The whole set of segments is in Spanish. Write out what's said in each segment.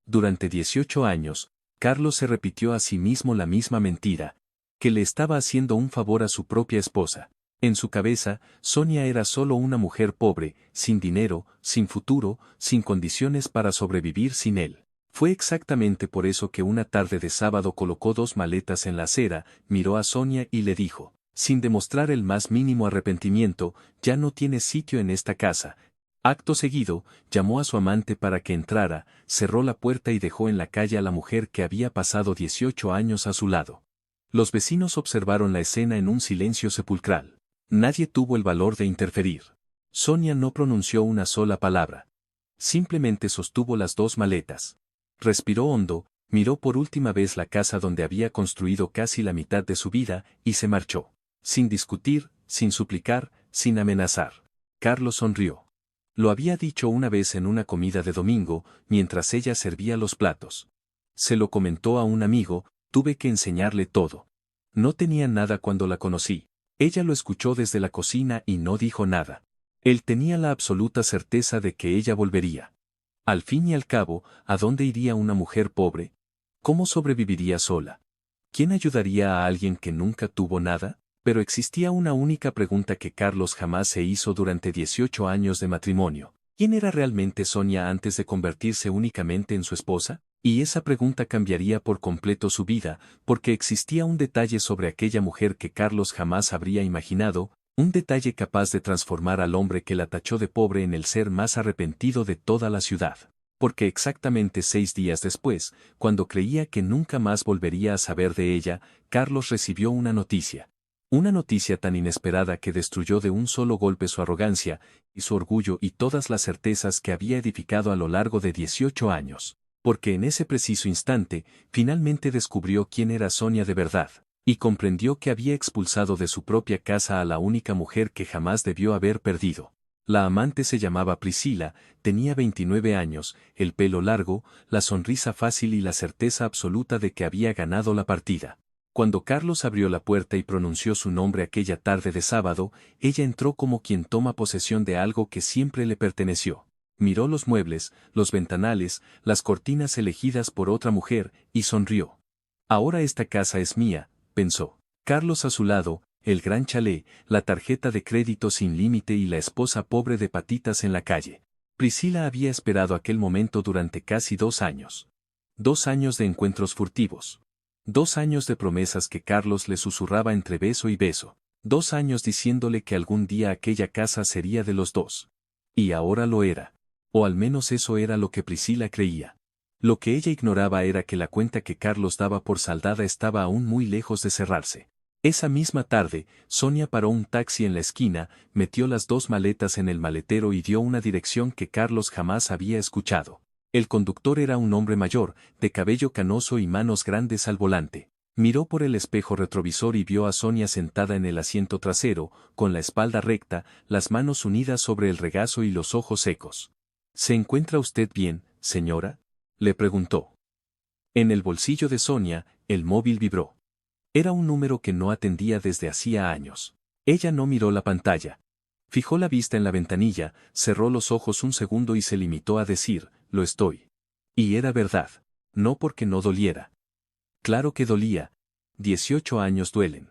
Durante 18 años, Carlos se repitió a sí mismo la misma mentira, que le estaba haciendo un favor a su propia esposa. En su cabeza, Sonia era solo una mujer pobre, sin dinero, sin futuro, sin condiciones para sobrevivir sin él. Fue exactamente por eso que una tarde de sábado colocó 2 maletas en la acera, miró a Sonia y le dijo, sin demostrar el más mínimo arrepentimiento, ya no tienes sitio en esta casa. Acto seguido, llamó a su amante para que entrara, cerró la puerta y dejó en la calle a la mujer que había pasado 18 años a su lado. Los vecinos observaron la escena en un silencio sepulcral. Nadie tuvo el valor de interferir. Sonia no pronunció una sola palabra. Simplemente sostuvo las 2 maletas. Respiró hondo, miró por última vez la casa donde había construido casi la mitad de su vida, y se marchó. Sin discutir, sin suplicar, sin amenazar. Carlos sonrió. Lo había dicho una vez en una comida de domingo, mientras ella servía los platos. Se lo comentó a un amigo, tuve que enseñarle todo. No tenía nada cuando la conocí. Ella lo escuchó desde la cocina y no dijo nada. Él tenía la absoluta certeza de que ella volvería. Al fin y al cabo, ¿a dónde iría una mujer pobre? ¿Cómo sobreviviría sola? ¿Quién ayudaría a alguien que nunca tuvo nada? Pero existía una única pregunta que Carlos jamás se hizo durante 18 años de matrimonio. ¿Quién era realmente Sonia antes de convertirse únicamente en su esposa? Y esa pregunta cambiaría por completo su vida, porque existía un detalle sobre aquella mujer que Carlos jamás habría imaginado, un detalle capaz de transformar al hombre que la tachó de pobre en el ser más arrepentido de toda la ciudad. Porque exactamente 6 días después, cuando creía que nunca más volvería a saber de ella, Carlos recibió una noticia. Una noticia tan inesperada que destruyó de un solo golpe su arrogancia, y su orgullo y todas las certezas que había edificado a lo largo de 18 años. Porque en ese preciso instante, finalmente descubrió quién era Sonia de verdad, y comprendió que había expulsado de su propia casa a la única mujer que jamás debió haber perdido. La amante se llamaba Priscila, tenía 29 años, el pelo largo, la sonrisa fácil y la certeza absoluta de que había ganado la partida. Cuando Carlos abrió la puerta y pronunció su nombre aquella tarde de sábado, ella entró como quien toma posesión de algo que siempre le perteneció. Miró los muebles, los ventanales, las cortinas elegidas por otra mujer, y sonrió. Ahora esta casa es mía, pensó. Carlos a su lado, el gran chalet, la tarjeta de crédito sin límite y la esposa pobre de patitas en la calle. Priscila había esperado aquel momento durante casi 2 años. 2 años de encuentros furtivos. 2 años de promesas que Carlos le susurraba entre beso y beso. 2 años diciéndole que algún día aquella casa sería de los dos. Y ahora lo era. O al menos eso era lo que Priscila creía. Lo que ella ignoraba era que la cuenta que Carlos daba por saldada estaba aún muy lejos de cerrarse. Esa misma tarde, Sonia paró un taxi en la esquina, metió las 2 maletas en el maletero y dio una dirección que Carlos jamás había escuchado. El conductor era un hombre mayor, de cabello canoso y manos grandes al volante. Miró por el espejo retrovisor y vio a Sonia sentada en el asiento trasero, con la espalda recta, las manos unidas sobre el regazo y los ojos secos. ¿Se encuentra usted bien, señora?, le preguntó. En el bolsillo de Sonia, el móvil vibró. Era un número que no atendía desde hacía años. Ella no miró la pantalla. Fijó la vista en la ventanilla, cerró los ojos un segundo y se limitó a decir, lo estoy. Y era verdad. No porque no doliera. Claro que dolía. 18 años duelen.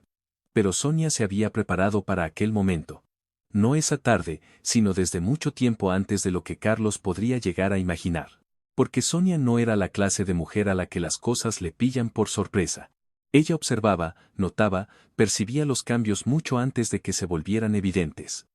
Pero Sonia se había preparado para aquel momento. No esa tarde, sino desde mucho tiempo antes de lo que Carlos podría llegar a imaginar. Porque Sonia no era la clase de mujer a la que las cosas le pillan por sorpresa. Ella observaba, notaba, percibía los cambios mucho antes de que se volvieran evidentes.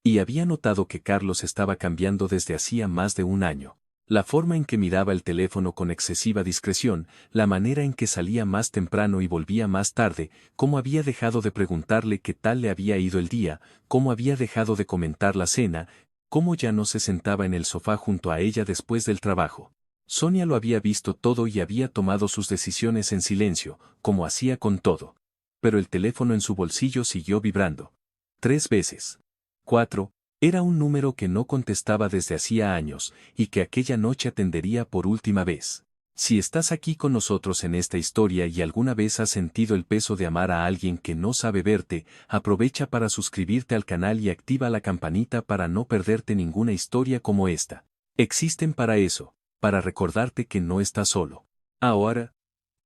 Y había notado que Carlos estaba cambiando desde hacía más de un año. La forma en que miraba el teléfono con excesiva discreción, la manera en que salía más temprano y volvía más tarde, cómo había dejado de preguntarle qué tal le había ido el día, cómo había dejado de comentar la cena, cómo ya no se sentaba en el sofá junto a ella después del trabajo. Sonia lo había visto todo y había tomado sus decisiones en silencio, como hacía con todo. Pero el teléfono en su bolsillo siguió vibrando. 3 veces. 4. Era un número que no contestaba desde hacía años, y que aquella noche atendería por última vez. Si estás aquí con nosotros en esta historia y alguna vez has sentido el peso de amar a alguien que no sabe verte, aprovecha para suscribirte al canal y activa la campanita para no perderte ninguna historia como esta. Existen para eso. para recordarte que no estás solo. Ahora,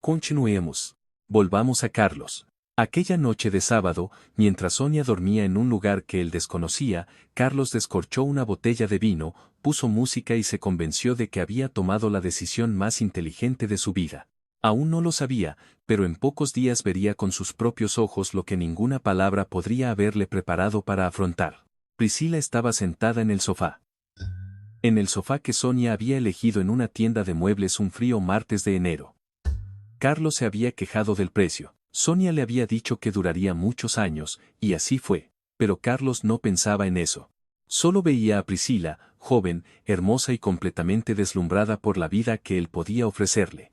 continuemos. Volvamos a Carlos. Aquella noche de sábado, mientras Sonia dormía en un lugar que él desconocía, Carlos descorchó una botella de vino, puso música y se convenció de que había tomado la decisión más inteligente de su vida. Aún no lo sabía, pero en pocos días vería con sus propios ojos lo que ninguna palabra podría haberle preparado para afrontar. Priscila estaba sentada en el sofá. En el sofá que Sonia había elegido en una tienda de muebles un frío martes de enero. Carlos se había quejado del precio. Sonia le había dicho que duraría muchos años, y así fue, pero Carlos no pensaba en eso. Solo veía a Priscila, joven, hermosa y completamente deslumbrada por la vida que él podía ofrecerle.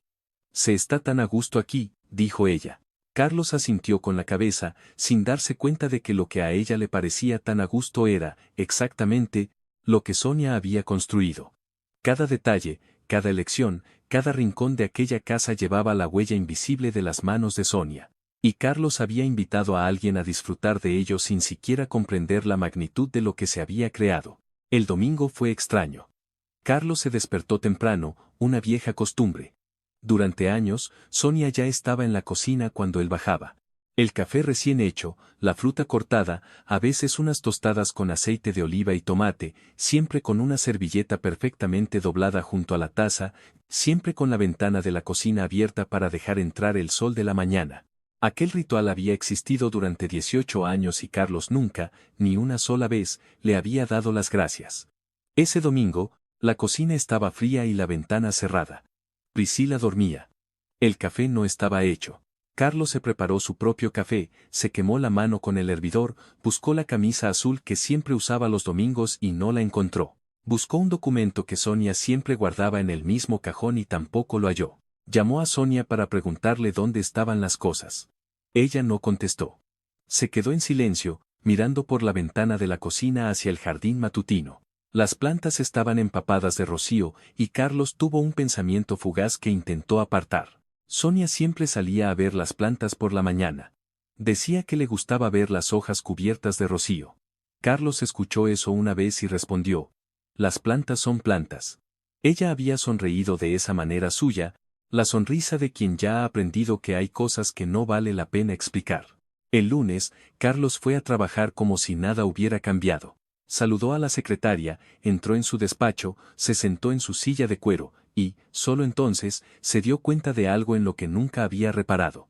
Se está tan a gusto aquí, dijo ella. Carlos asintió con la cabeza, sin darse cuenta de que lo que a ella le parecía tan a gusto era, exactamente, lo que Sonia había construido. Cada detalle, cada elección, cada rincón de aquella casa llevaba la huella invisible de las manos de Sonia. Y Carlos había invitado a alguien a disfrutar de ello sin siquiera comprender la magnitud de lo que se había creado. El domingo fue extraño. Carlos se despertó temprano, una vieja costumbre. Durante años, Sonia ya estaba en la cocina cuando él bajaba. El café recién hecho, la fruta cortada, a veces unas tostadas con aceite de oliva y tomate, siempre con una servilleta perfectamente doblada junto a la taza, siempre con la ventana de la cocina abierta para dejar entrar el sol de la mañana. Aquel ritual había existido durante 18 años y Carlos nunca, ni una sola vez, le había dado las gracias. Ese domingo, la cocina estaba fría y la ventana cerrada. Priscila dormía. El café no estaba hecho. Carlos se preparó su propio café, se quemó la mano con el hervidor, buscó la camisa azul que siempre usaba los domingos y no la encontró. Buscó un documento que Sonia siempre guardaba en el mismo cajón y tampoco lo halló. Llamó a Sonia para preguntarle dónde estaban las cosas. Ella no contestó. Se quedó en silencio, mirando por la ventana de la cocina hacia el jardín matutino. Las plantas estaban empapadas de rocío y Carlos tuvo un pensamiento fugaz que intentó apartar. Sonia siempre salía a ver las plantas por la mañana. Decía que le gustaba ver las hojas cubiertas de rocío. Carlos escuchó eso una vez y respondió: las plantas son plantas. Ella había sonreído de esa manera suya, la sonrisa de quien ya ha aprendido que hay cosas que no vale la pena explicar. El lunes, Carlos fue a trabajar como si nada hubiera cambiado. Saludó a la secretaria, entró en su despacho, se sentó en su silla de cuero, y, solo entonces, se dio cuenta de algo en lo que nunca había reparado.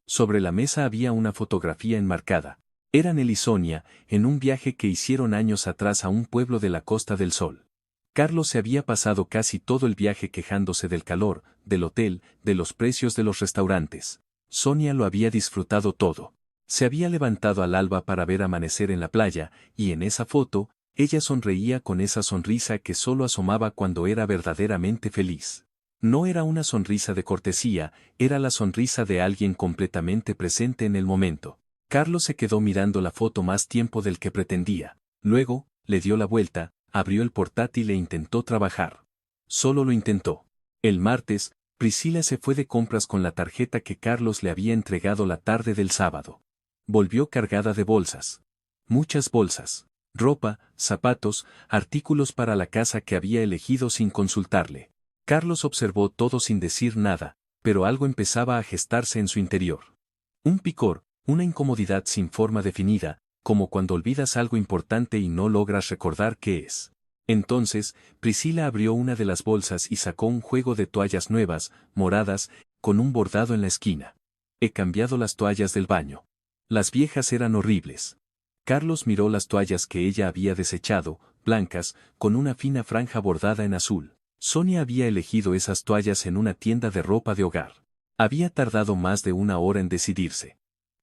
Sobre la mesa había una fotografía enmarcada. Eran él y Sonia, en un viaje que hicieron años atrás a un pueblo de la Costa del Sol. Carlos se había pasado casi todo el viaje quejándose del calor, del hotel, de los precios de los restaurantes. Sonia lo había disfrutado todo. Se había levantado al alba para ver amanecer en la playa, y en esa foto, ella sonreía con esa sonrisa que solo asomaba cuando era verdaderamente feliz. No era una sonrisa de cortesía, era la sonrisa de alguien completamente presente en el momento. Carlos se quedó mirando la foto más tiempo del que pretendía. Luego, le dio la vuelta, abrió el portátil e intentó trabajar. Solo lo intentó. El martes, Priscila se fue de compras con la tarjeta que Carlos le había entregado la tarde del sábado. Volvió cargada de bolsas. Muchas bolsas. Ropa, zapatos, artículos para la casa que había elegido sin consultarle. Carlos observó todo sin decir nada, pero algo empezaba a gestarse en su interior. Un picor, una incomodidad sin forma definida, como cuando olvidas algo importante y no logras recordar qué es. Entonces, Priscila abrió una de las bolsas y sacó un juego de toallas nuevas, moradas, con un bordado en la esquina. He cambiado las toallas del baño. Las viejas eran horribles. Carlos miró las toallas que ella había desechado, blancas, con una fina franja bordada en azul. Sonia había elegido esas toallas en una tienda de ropa de hogar. Había tardado más de una hora en decidirse.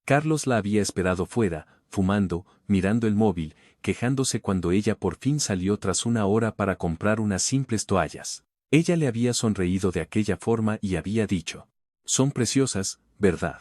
Carlos la había esperado fuera, fumando, mirando el móvil, quejándose cuando ella por fin salió tras una hora para comprar unas simples toallas. Ella le había sonreído de aquella forma y había dicho: son preciosas, ¿verdad?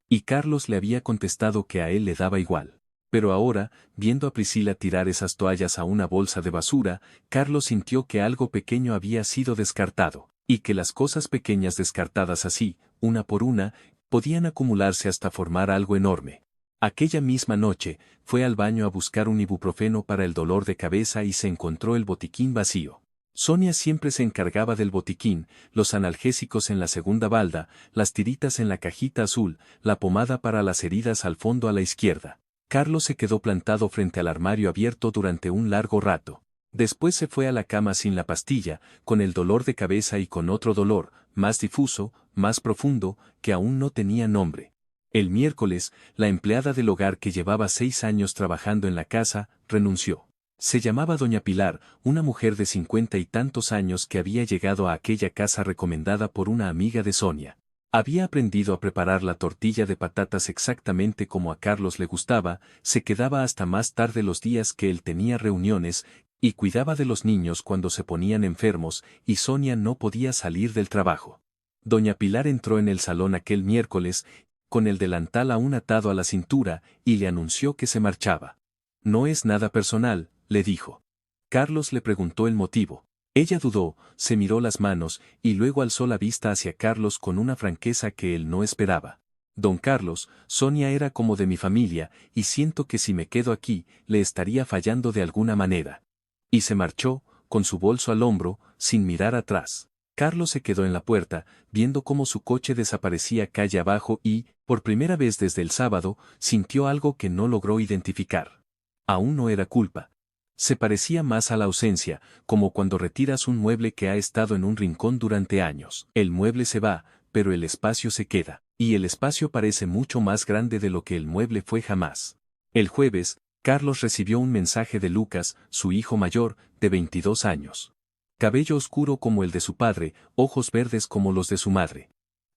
Y Carlos le había contestado que a él le daba igual. Pero ahora, viendo a Priscila tirar esas toallas a una bolsa de basura, Carlos sintió que algo pequeño había sido descartado, y que las cosas pequeñas descartadas así, una por una, podían acumularse hasta formar algo enorme. Aquella misma noche, fue al baño a buscar un ibuprofeno para el dolor de cabeza y se encontró el botiquín vacío. Sonia siempre se encargaba del botiquín, los analgésicos en la segunda balda, las tiritas en la cajita azul, la pomada para las heridas al fondo a la izquierda. Carlos se quedó plantado frente al armario abierto durante un largo rato. Después se fue a la cama sin la pastilla, con el dolor de cabeza y con otro dolor, más difuso, más profundo, que aún no tenía nombre. El miércoles, la empleada del hogar que llevaba 6 años trabajando en la casa, renunció. Se llamaba Doña Pilar, una mujer de 50 y tantos años que había llegado a aquella casa recomendada por una amiga de Sonia. Había aprendido a preparar la tortilla de patatas exactamente como a Carlos le gustaba, se quedaba hasta más tarde los días que él tenía reuniones, y cuidaba de los niños cuando se ponían enfermos, y Sonia no podía salir del trabajo. Doña Pilar entró en el salón aquel miércoles, con el delantal aún atado a la cintura, y le anunció que se marchaba. No es nada personal, le dijo. Carlos le preguntó el motivo. Ella dudó, se miró las manos, y luego alzó la vista hacia Carlos con una franqueza que él no esperaba. Don Carlos, Sonia era como de mi familia, y siento que si me quedo aquí, le estaría fallando de alguna manera. Y se marchó, con su bolso al hombro, sin mirar atrás. Carlos se quedó en la puerta, viendo cómo su coche desaparecía calle abajo y, por primera vez desde el sábado, sintió algo que no logró identificar. Aún no era culpa. Se parecía más a la ausencia, como cuando retiras un mueble que ha estado en un rincón durante años. El mueble se va, pero el espacio se queda, y el espacio parece mucho más grande de lo que el mueble fue jamás. El jueves, Carlos recibió un mensaje de Lucas, su hijo mayor, de 22 años. Cabello oscuro como el de su padre, ojos verdes como los de su madre.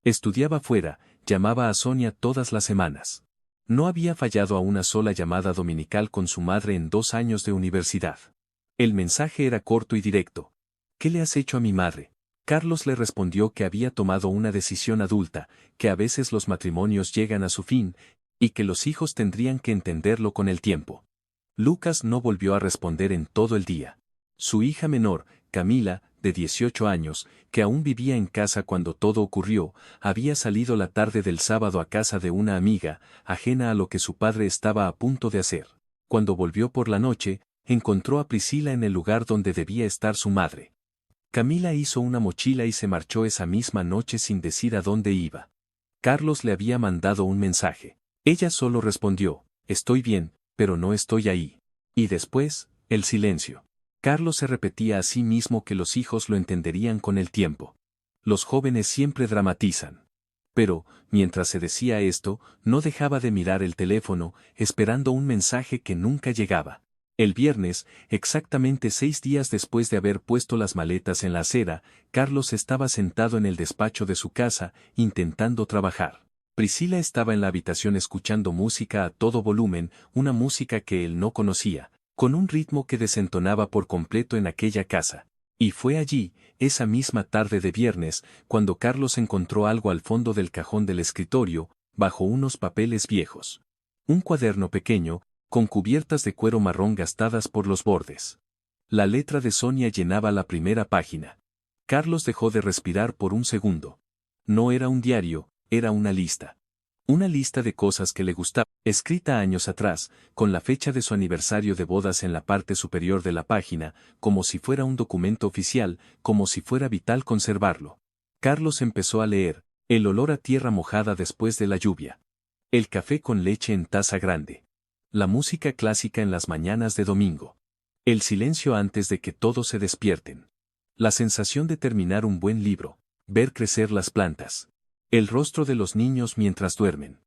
Estudiaba fuera, llamaba a Sonia todas las semanas. No había fallado a una sola llamada dominical con su madre en 2 años de universidad. El mensaje era corto y directo. ¿Qué le has hecho a mi madre? Carlos le respondió que había tomado una decisión adulta, que a veces los matrimonios llegan a su fin, y que los hijos tendrían que entenderlo con el tiempo. Lucas no volvió a responder en todo el día. Su hija menor, Camila, de 18 años, que aún vivía en casa cuando todo ocurrió, había salido la tarde del sábado a casa de una amiga, ajena a lo que su padre estaba a punto de hacer. Cuando volvió por la noche, encontró a Priscila en el lugar donde debía estar su madre. Camila hizo una mochila y se marchó esa misma noche sin decir a dónde iba. Carlos le había mandado un mensaje. Ella solo respondió, estoy bien, pero no estoy ahí. Y después, el silencio. Carlos se repetía a sí mismo que los hijos lo entenderían con el tiempo. Los jóvenes siempre dramatizan. Pero, mientras se decía esto, no dejaba de mirar el teléfono, esperando un mensaje que nunca llegaba. El viernes, exactamente 6 días después de haber puesto las maletas en la acera, Carlos estaba sentado en el despacho de su casa, intentando trabajar. Priscila estaba en la habitación escuchando música a todo volumen, una música que él no conocía, con un ritmo que desentonaba por completo en aquella casa. Y fue allí, esa misma tarde de viernes, cuando Carlos encontró algo al fondo del cajón del escritorio, bajo unos papeles viejos. Un cuaderno pequeño, con cubiertas de cuero marrón gastadas por los bordes. La letra de Sonia llenaba la primera página. Carlos dejó de respirar por un segundo. No era un diario, era una lista. Una lista de cosas que le gustaban, escrita años atrás, con la fecha de su aniversario de bodas en la parte superior de la página, como si fuera un documento oficial, como si fuera vital conservarlo. Carlos empezó a leer, el olor a tierra mojada después de la lluvia. El café con leche en taza grande. La música clásica en las mañanas de domingo. El silencio antes de que todos se despierten. La sensación de terminar un buen libro. Ver crecer las plantas. El rostro de los niños mientras duermen.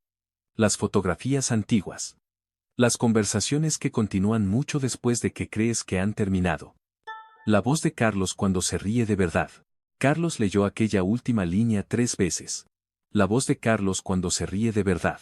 Las fotografías antiguas. Las conversaciones que continúan mucho después de que crees que han terminado. La voz de Carlos cuando se ríe de verdad. Carlos leyó aquella última línea 3 veces. La voz de Carlos cuando se ríe de verdad.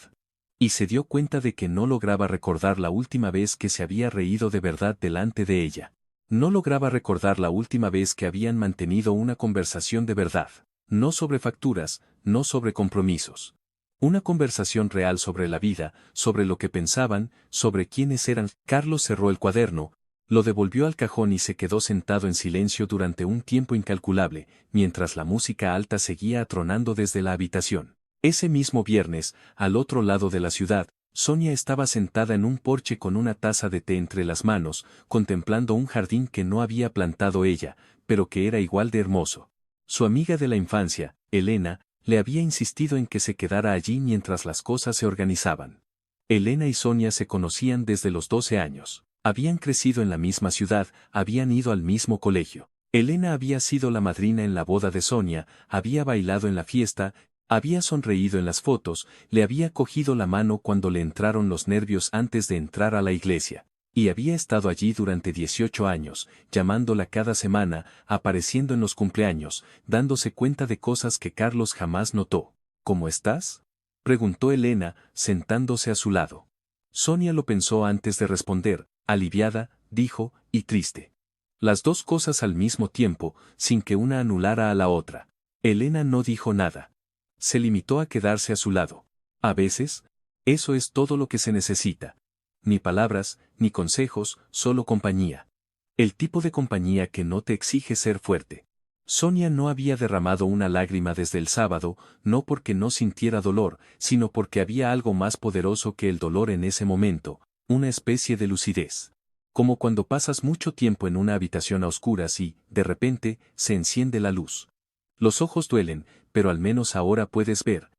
Y se dio cuenta de que no lograba recordar la última vez que se había reído de verdad delante de ella. No lograba recordar la última vez que habían mantenido una conversación de verdad. No sobre facturas, no sobre compromisos. Una conversación real sobre la vida, sobre lo que pensaban, sobre quiénes eran. Carlos cerró el cuaderno, lo devolvió al cajón y se quedó sentado en silencio durante un tiempo incalculable, mientras la música alta seguía atronando desde la habitación. Ese mismo viernes, al otro lado de la ciudad, Sonia estaba sentada en un porche con una taza de té entre las manos, contemplando un jardín que no había plantado ella, pero que era igual de hermoso. Su amiga de la infancia, Elena, le había insistido en que se quedara allí mientras las cosas se organizaban. Elena y Sonia se conocían desde los 12 años. Habían crecido en la misma ciudad, habían ido al mismo colegio. Elena había sido la madrina en la boda de Sonia, había bailado en la fiesta, había sonreído en las fotos, le había cogido la mano cuando le entraron los nervios antes de entrar a la iglesia. Y había estado allí durante 18 años, llamándola cada semana, apareciendo en los cumpleaños, dándose cuenta de cosas que Carlos jamás notó. ¿Cómo estás?, preguntó Elena, sentándose a su lado. Sonia lo pensó antes de responder, aliviada, dijo, y triste. Las dos cosas al mismo tiempo, sin que una anulara a la otra. Elena no dijo nada. Se limitó a quedarse a su lado. A veces, eso es todo lo que se necesita. Ni palabras, ni consejos, solo compañía. El tipo de compañía que no te exige ser fuerte. Sonia no había derramado una lágrima desde el sábado, no porque no sintiera dolor, sino porque había algo más poderoso que el dolor en ese momento, una especie de lucidez. Como cuando pasas mucho tiempo en una habitación a oscuras y, de repente, se enciende la luz. Los ojos duelen, pero al menos ahora puedes ver.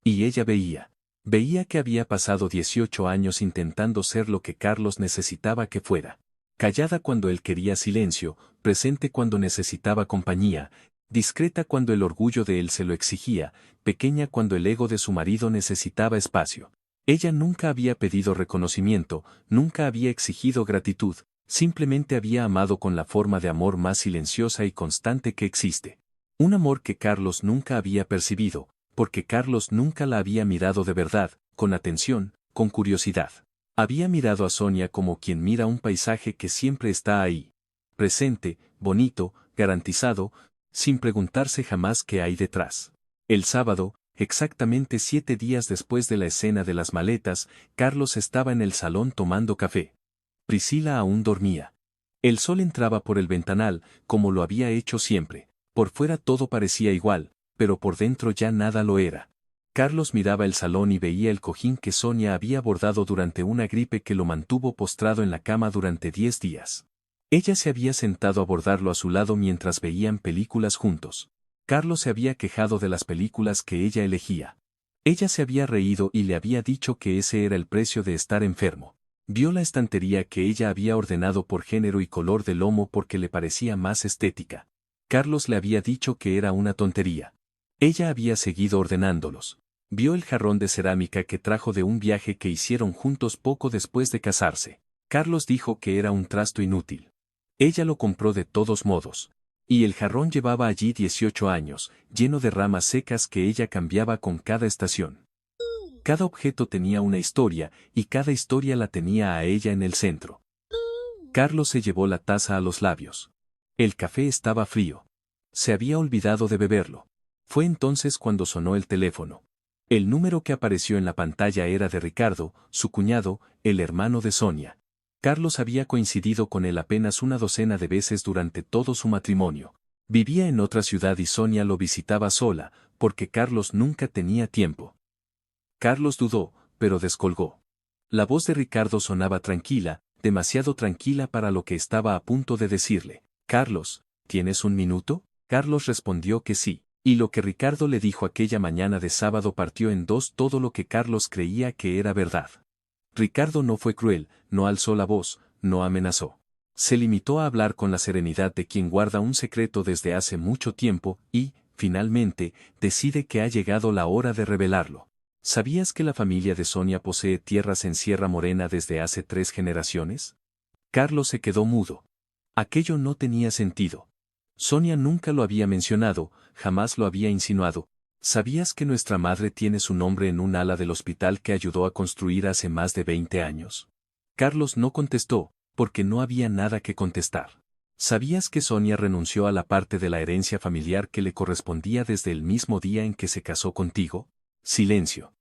Y ella veía. Veía que había pasado 18 años intentando ser lo que Carlos necesitaba que fuera. Callada cuando él quería silencio, presente cuando necesitaba compañía, discreta cuando el orgullo de él se lo exigía, pequeña cuando el ego de su marido necesitaba espacio. Ella nunca había pedido reconocimiento, nunca había exigido gratitud, simplemente había amado con la forma de amor más silenciosa y constante que existe. Un amor que Carlos nunca había percibido, porque Carlos nunca la había mirado de verdad, con atención, con curiosidad. Había mirado a Sonia como quien mira un paisaje que siempre está ahí. Presente, bonito, garantizado, sin preguntarse jamás qué hay detrás. El sábado, exactamente 7 días después de la escena de las maletas, Carlos estaba en el salón tomando café. Priscila aún dormía. El sol entraba por el ventanal, como lo había hecho siempre. Por fuera todo parecía igual, pero por dentro ya nada lo era. Carlos miraba el salón y veía el cojín que Sonia había bordado durante una gripe que lo mantuvo postrado en la cama durante 10 días. Ella se había sentado a bordarlo a su lado mientras veían películas juntos. Carlos se había quejado de las películas que ella elegía. Ella se había reído y le había dicho que ese era el precio de estar enfermo. Vio la estantería que ella había ordenado por género y color de lomo porque le parecía más estética. Carlos le había dicho que era una tontería. Ella había seguido ordenándolos. Vio el jarrón de cerámica que trajo de un viaje que hicieron juntos poco después de casarse. Carlos dijo que era un trasto inútil. Ella lo compró de todos modos. Y el jarrón llevaba allí 18 años, lleno de ramas secas que ella cambiaba con cada estación. Cada objeto tenía una historia, y cada historia la tenía a ella en el centro. Carlos se llevó la taza a los labios. El café estaba frío. Se había olvidado de beberlo. Fue entonces cuando sonó el teléfono. El número que apareció en la pantalla era de Ricardo, su cuñado, el hermano de Sonia. Carlos había coincidido con él apenas una docena de veces durante todo su matrimonio. Vivía en otra ciudad y Sonia lo visitaba sola, porque Carlos nunca tenía tiempo. Carlos dudó, pero descolgó. La voz de Ricardo sonaba tranquila, demasiado tranquila para lo que estaba a punto de decirle. Carlos, ¿tienes un minuto? Carlos respondió que sí. Y lo que Ricardo le dijo aquella mañana de sábado partió en dos todo lo que Carlos creía que era verdad. Ricardo no fue cruel, no alzó la voz, no amenazó. Se limitó a hablar con la serenidad de quien guarda un secreto desde hace mucho tiempo y, finalmente, decide que ha llegado la hora de revelarlo. ¿Sabías que la familia de Sonia posee tierras en Sierra Morena desde hace 3 generaciones? Carlos se quedó mudo. Aquello no tenía sentido. Sonia nunca lo había mencionado, jamás lo había insinuado. ¿Sabías que nuestra madre tiene su nombre en un ala del hospital que ayudó a construir hace más de 20 años? Carlos no contestó, porque no había nada que contestar. ¿Sabías que Sonia renunció a la parte de la herencia familiar que le correspondía desde el mismo día en que se casó contigo? Silencio.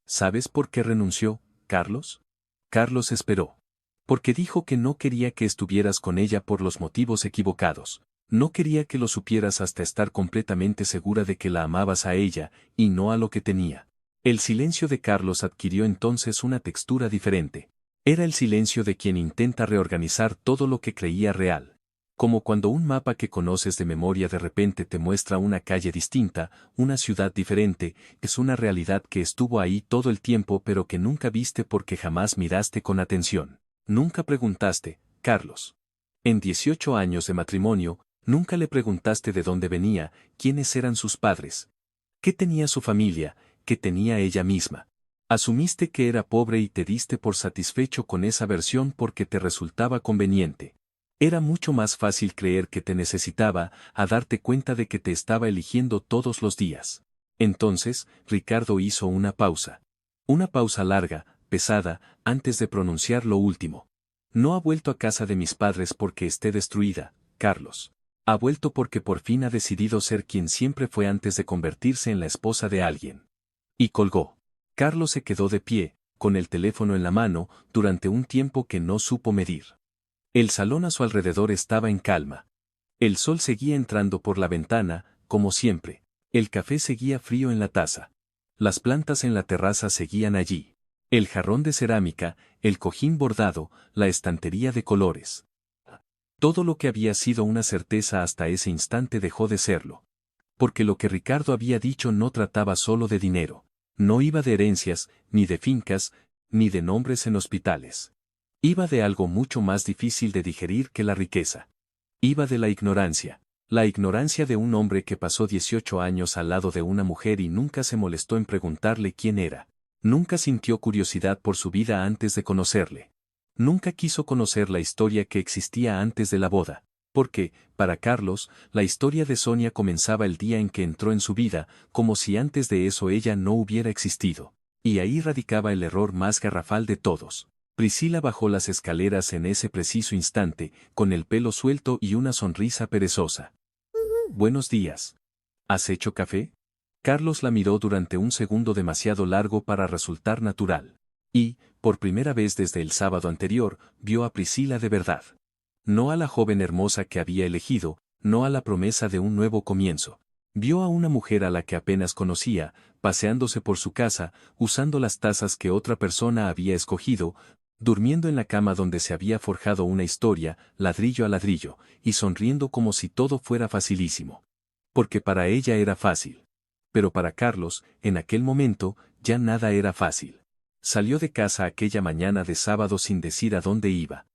¿Sabes por qué renunció, Carlos? Carlos esperó. Porque dijo que no quería que estuvieras con ella por los motivos equivocados. No quería que lo supieras hasta estar completamente segura de que la amabas a ella, y no a lo que tenía. El silencio de Carlos adquirió entonces una textura diferente. Era el silencio de quien intenta reorganizar todo lo que creía real. Como cuando un mapa que conoces de memoria de repente te muestra una calle distinta, una ciudad diferente, es una realidad que estuvo ahí todo el tiempo pero que nunca viste porque jamás miraste con atención. Nunca preguntaste, Carlos. En 18 años de matrimonio, nunca le preguntaste de dónde venía, quiénes eran sus padres. ¿Qué tenía su familia? ¿Qué tenía ella misma? Asumiste que era pobre y te diste por satisfecho con esa versión porque te resultaba conveniente. Era mucho más fácil creer que te necesitaba, a darte cuenta de que te estaba eligiendo todos los días. Entonces, Ricardo hizo una pausa. Una pausa larga, pesada, antes de pronunciar lo último. No ha vuelto a casa de mis padres porque esté destruida, Carlos. Ha vuelto porque por fin ha decidido ser quien siempre fue antes de convertirse en la esposa de alguien. Y colgó. Carlos se quedó de pie, con el teléfono en la mano, durante un tiempo que no supo medir. El salón a su alrededor estaba en calma. El sol seguía entrando por la ventana, como siempre. El café seguía frío en la taza. Las plantas en la terraza seguían allí. El jarrón de cerámica, el cojín bordado, la estantería de colores. Todo lo que había sido una certeza hasta ese instante dejó de serlo. Porque lo que Ricardo había dicho no trataba solo de dinero. No iba de herencias, ni de fincas, ni de nombres en hospitales. Iba de algo mucho más difícil de digerir que la riqueza. Iba de la ignorancia de un hombre que pasó 18 años al lado de una mujer y nunca se molestó en preguntarle quién era. Nunca sintió curiosidad por su vida antes de conocerle. Nunca quiso conocer la historia que existía antes de la boda, porque, para Carlos, la historia de Sonia comenzaba el día en que entró en su vida, como si antes de eso ella no hubiera existido. Y ahí radicaba el error más garrafal de todos. Priscila bajó las escaleras en ese preciso instante, con el pelo suelto y una sonrisa perezosa. Buenos días. ¿Has hecho café? Carlos la miró durante un segundo demasiado largo para resultar natural. Y, por primera vez desde el sábado anterior, vio a Priscila de verdad. No a la joven hermosa que había elegido, no a la promesa de un nuevo comienzo. Vio a una mujer a la que apenas conocía, paseándose por su casa, usando las tazas que otra persona había escogido, durmiendo en la cama donde se había forjado una historia, ladrillo a ladrillo, y sonriendo como si todo fuera facilísimo. Porque para ella era fácil. Pero para Carlos, en aquel momento, ya nada era fácil. Salió de casa aquella mañana de sábado sin decir a dónde iba.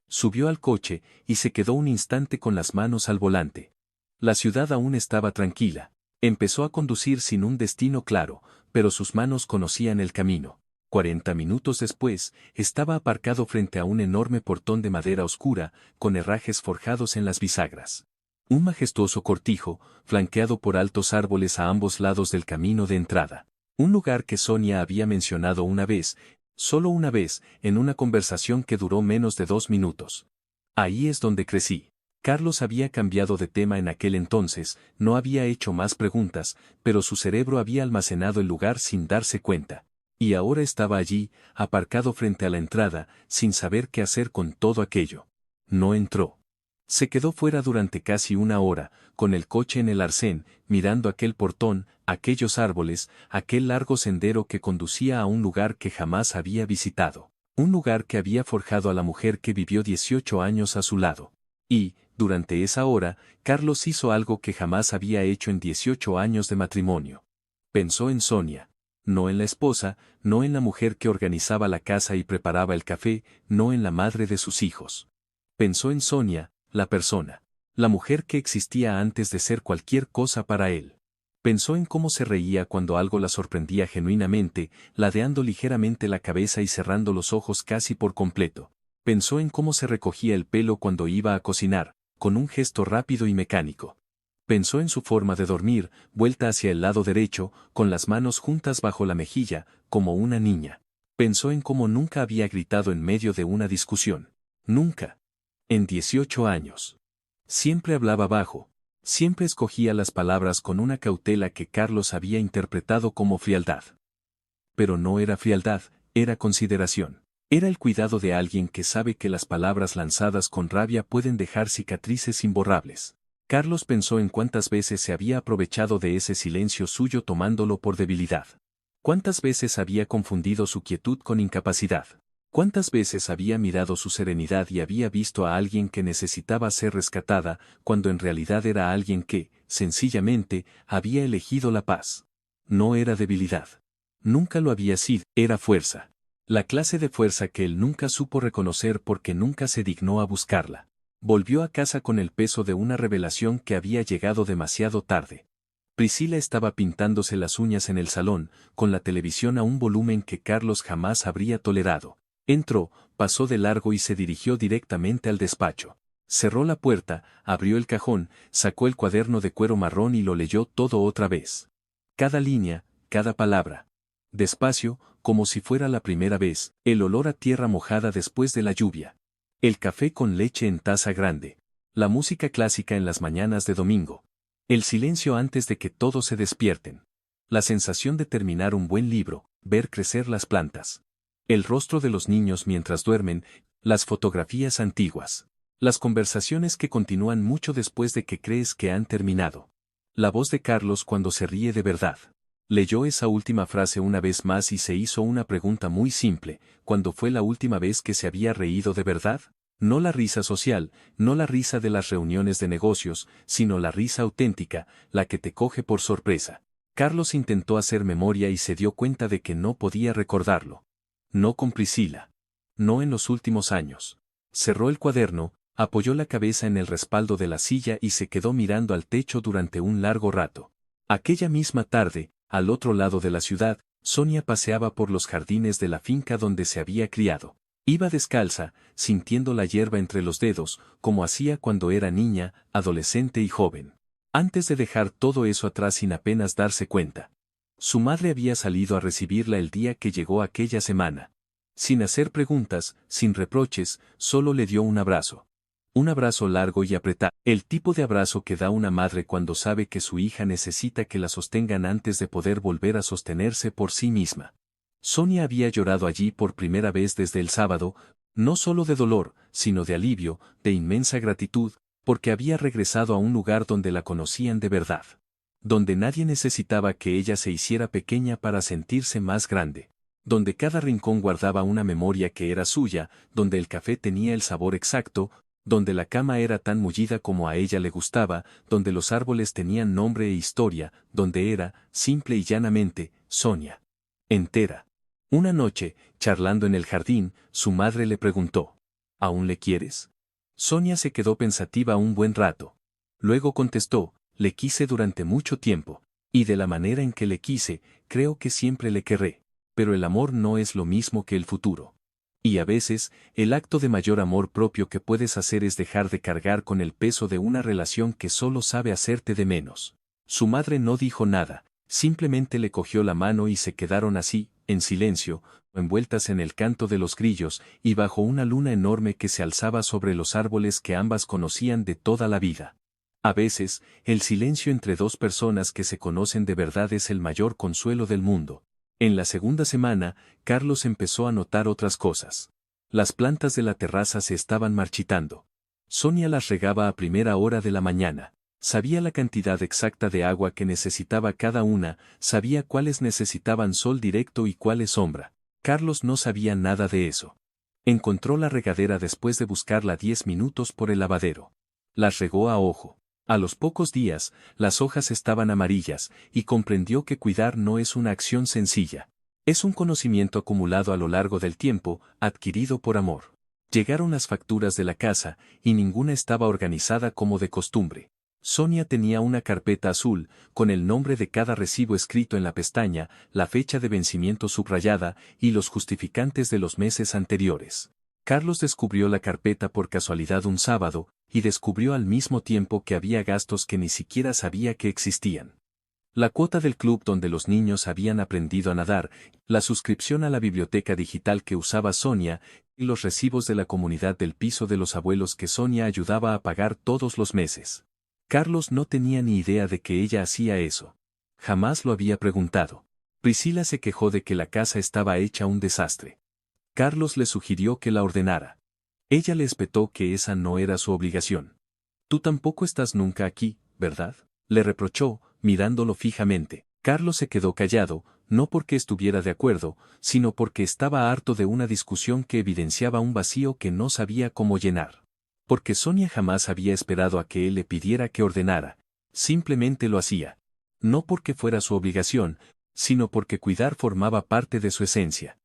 Subió al coche, y se quedó un instante con las manos al volante. La ciudad aún estaba tranquila. Empezó a conducir sin un destino claro, pero sus manos conocían el camino. 40 minutos después, estaba aparcado frente a un enorme portón de madera oscura, con herrajes forjados en las bisagras. Un majestuoso cortijo, flanqueado por altos árboles a ambos lados del camino de entrada. Un lugar que Sonia había mencionado una vez, solo una vez, en una conversación que duró menos de 2 minutos. Ahí es donde crecí. Carlos había cambiado de tema en aquel entonces, no había hecho más preguntas, pero su cerebro había almacenado el lugar sin darse cuenta. Y ahora estaba allí, aparcado frente a la entrada, sin saber qué hacer con todo aquello. No entró. Se quedó fuera durante casi una hora, con el coche en el arcén, mirando aquel portón, aquellos árboles, aquel largo sendero que conducía a un lugar que jamás había visitado. Un lugar que había forjado a la mujer que vivió 18 años a su lado. Y, durante esa hora, Carlos hizo algo que jamás había hecho en 18 años de matrimonio. Pensó en Sonia. No en la esposa, no en la mujer que organizaba la casa y preparaba el café, no en la madre de sus hijos. Pensó en Sonia, la persona. La mujer que existía antes de ser cualquier cosa para él. Pensó en cómo se reía cuando algo la sorprendía genuinamente, ladeando ligeramente la cabeza y cerrando los ojos casi por completo. Pensó en cómo se recogía el pelo cuando iba a cocinar, con un gesto rápido y mecánico. Pensó en su forma de dormir, vuelta hacia el lado derecho, con las manos juntas bajo la mejilla, como una niña. Pensó en cómo nunca había gritado en medio de una discusión. Nunca. En 18 años. Siempre hablaba bajo. Siempre escogía las palabras con una cautela que Carlos había interpretado como frialdad. Pero no era frialdad, era consideración. Era el cuidado de alguien que sabe que las palabras lanzadas con rabia pueden dejar cicatrices imborrables. Carlos pensó en cuántas veces se había aprovechado de ese silencio suyo tomándolo por debilidad. ¿Cuántas veces había confundido su quietud con incapacidad? ¿Cuántas veces había mirado su serenidad y había visto a alguien que necesitaba ser rescatada, cuando en realidad era alguien que, sencillamente, había elegido la paz? No era debilidad. Nunca lo había sido, era fuerza. La clase de fuerza que él nunca supo reconocer porque nunca se dignó a buscarla. Volvió a casa con el peso de una revelación que había llegado demasiado tarde. Priscila estaba pintándose las uñas en el salón, con la televisión a un volumen que Carlos jamás habría tolerado. Entró, pasó de largo y se dirigió directamente al despacho. Cerró la puerta, abrió el cajón, sacó el cuaderno de cuero marrón y lo leyó todo otra vez. Cada línea, cada palabra. Despacio, como si fuera la primera vez, el olor a tierra mojada después de la lluvia. El café con leche en taza grande. La música clásica en las mañanas de domingo. El silencio antes de que todos se despierten. La sensación de terminar un buen libro, ver crecer las plantas. El rostro de los niños mientras duermen, las fotografías antiguas. Las conversaciones que continúan mucho después de que crees que han terminado. La voz de Carlos cuando se ríe de verdad. Leyó esa última frase una vez más y se hizo una pregunta muy simple: ¿cuándo fue la última vez que se había reído de verdad? No la risa social, no la risa de las reuniones de negocios, sino la risa auténtica, la que te coge por sorpresa. Carlos intentó hacer memoria y se dio cuenta de que no podía recordarlo. No con Priscila. No en los últimos años. Cerró el cuaderno, apoyó la cabeza en el respaldo de la silla y se quedó mirando al techo durante un largo rato. Aquella misma tarde, al otro lado de la ciudad, Sonia paseaba por los jardines de la finca donde se había criado. Iba descalza, sintiendo la hierba entre los dedos, como hacía cuando era niña, adolescente y joven. Antes de dejar todo eso atrás sin apenas darse cuenta. Su madre había salido a recibirla el día que llegó aquella semana. Sin hacer preguntas, sin reproches, solo le dio un abrazo. Un abrazo largo y apretado, el tipo de abrazo que da una madre cuando sabe que su hija necesita que la sostengan antes de poder volver a sostenerse por sí misma. Sonia había llorado allí por primera vez desde el sábado, no solo de dolor, sino de alivio, de inmensa gratitud, porque había regresado a un lugar donde la conocían de verdad. Donde nadie necesitaba que ella se hiciera pequeña para sentirse más grande. Donde cada rincón guardaba una memoria que era suya, donde el café tenía el sabor exacto, donde la cama era tan mullida como a ella le gustaba, donde los árboles tenían nombre e historia, donde era, simple y llanamente, Sonia. Entera. Una noche, charlando en el jardín, su madre le preguntó: ¿aún le quieres? Sonia se quedó pensativa un buen rato. Luego contestó: le quise durante mucho tiempo, y de la manera en que le quise, creo que siempre le querré. Pero el amor no es lo mismo que el futuro. Y a veces, el acto de mayor amor propio que puedes hacer es dejar de cargar con el peso de una relación que solo sabe hacerte de menos. Su madre no dijo nada, simplemente le cogió la mano y se quedaron así, en silencio, envueltas en el canto de los grillos, y bajo una luna enorme que se alzaba sobre los árboles que ambas conocían de toda la vida. A veces, el silencio entre dos personas que se conocen de verdad es el mayor consuelo del mundo. En la segunda semana, Carlos empezó a notar otras cosas. Las plantas de la terraza se estaban marchitando. Sonia las regaba a primera hora de la mañana. Sabía la cantidad exacta de agua que necesitaba cada una, sabía cuáles necesitaban sol directo y cuáles sombra. Carlos no sabía nada de eso. Encontró la regadera después de buscarla 10 minutos por el lavadero. Las regó a ojo. A los pocos días, las hojas estaban amarillas, y comprendió que cuidar no es una acción sencilla. Es un conocimiento acumulado a lo largo del tiempo, adquirido por amor. Llegaron las facturas de la casa, y ninguna estaba organizada como de costumbre. Sonia tenía una carpeta azul, con el nombre de cada recibo escrito en la pestaña, la fecha de vencimiento subrayada, y los justificantes de los meses anteriores. Carlos descubrió la carpeta por casualidad un sábado, y descubrió al mismo tiempo que había gastos que ni siquiera sabía que existían. La cuota del club donde los niños habían aprendido a nadar, la suscripción a la biblioteca digital que usaba Sonia, y los recibos de la comunidad del piso de los abuelos que Sonia ayudaba a pagar todos los meses. Carlos no tenía ni idea de que ella hacía eso. Jamás lo había preguntado. Priscila se quejó de que la casa estaba hecha un desastre. Carlos le sugirió que la ordenara. Ella le espetó que esa no era su obligación. Tú tampoco estás nunca aquí, ¿verdad? Le reprochó, mirándolo fijamente. Carlos se quedó callado, no porque estuviera de acuerdo, sino porque estaba harto de una discusión que evidenciaba un vacío que no sabía cómo llenar. Porque Sonia jamás había esperado a que él le pidiera que ordenara, simplemente lo hacía. No porque fuera su obligación, sino porque cuidar formaba parte de su esencia.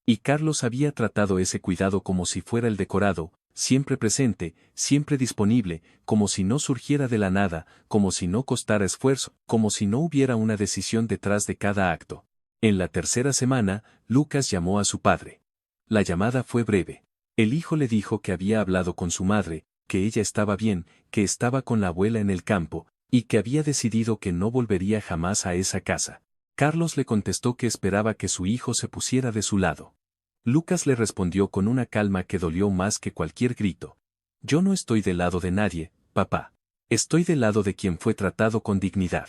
Y Carlos había tratado ese cuidado como si fuera el decorado, siempre presente, siempre disponible, como si no surgiera de la nada, como si no costara esfuerzo, como si no hubiera una decisión detrás de cada acto. En la tercera semana, Lucas llamó a su padre. La llamada fue breve. El hijo le dijo que había hablado con su madre, que ella estaba bien, que estaba con la abuela en el campo, y que había decidido que no volvería jamás a esa casa. Carlos le contestó que esperaba que su hijo se pusiera de su lado. Lucas le respondió con una calma que dolió más que cualquier grito. Yo no estoy del lado de nadie, papá. Estoy del lado de quien fue tratado con dignidad.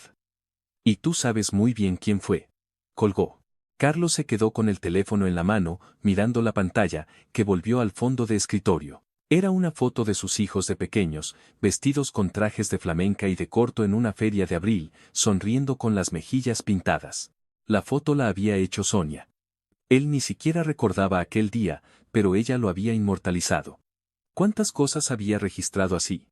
Y tú sabes muy bien quién fue. Colgó. Carlos se quedó con el teléfono en la mano, mirando la pantalla, que volvió al fondo de escritorio. Era una foto de sus hijos de pequeños, vestidos con trajes de flamenca y de corto en una feria de abril, sonriendo con las mejillas pintadas. La foto la había hecho Sonia. Él ni siquiera recordaba aquel día, pero ella lo había inmortalizado. ¿Cuántas cosas había registrado así?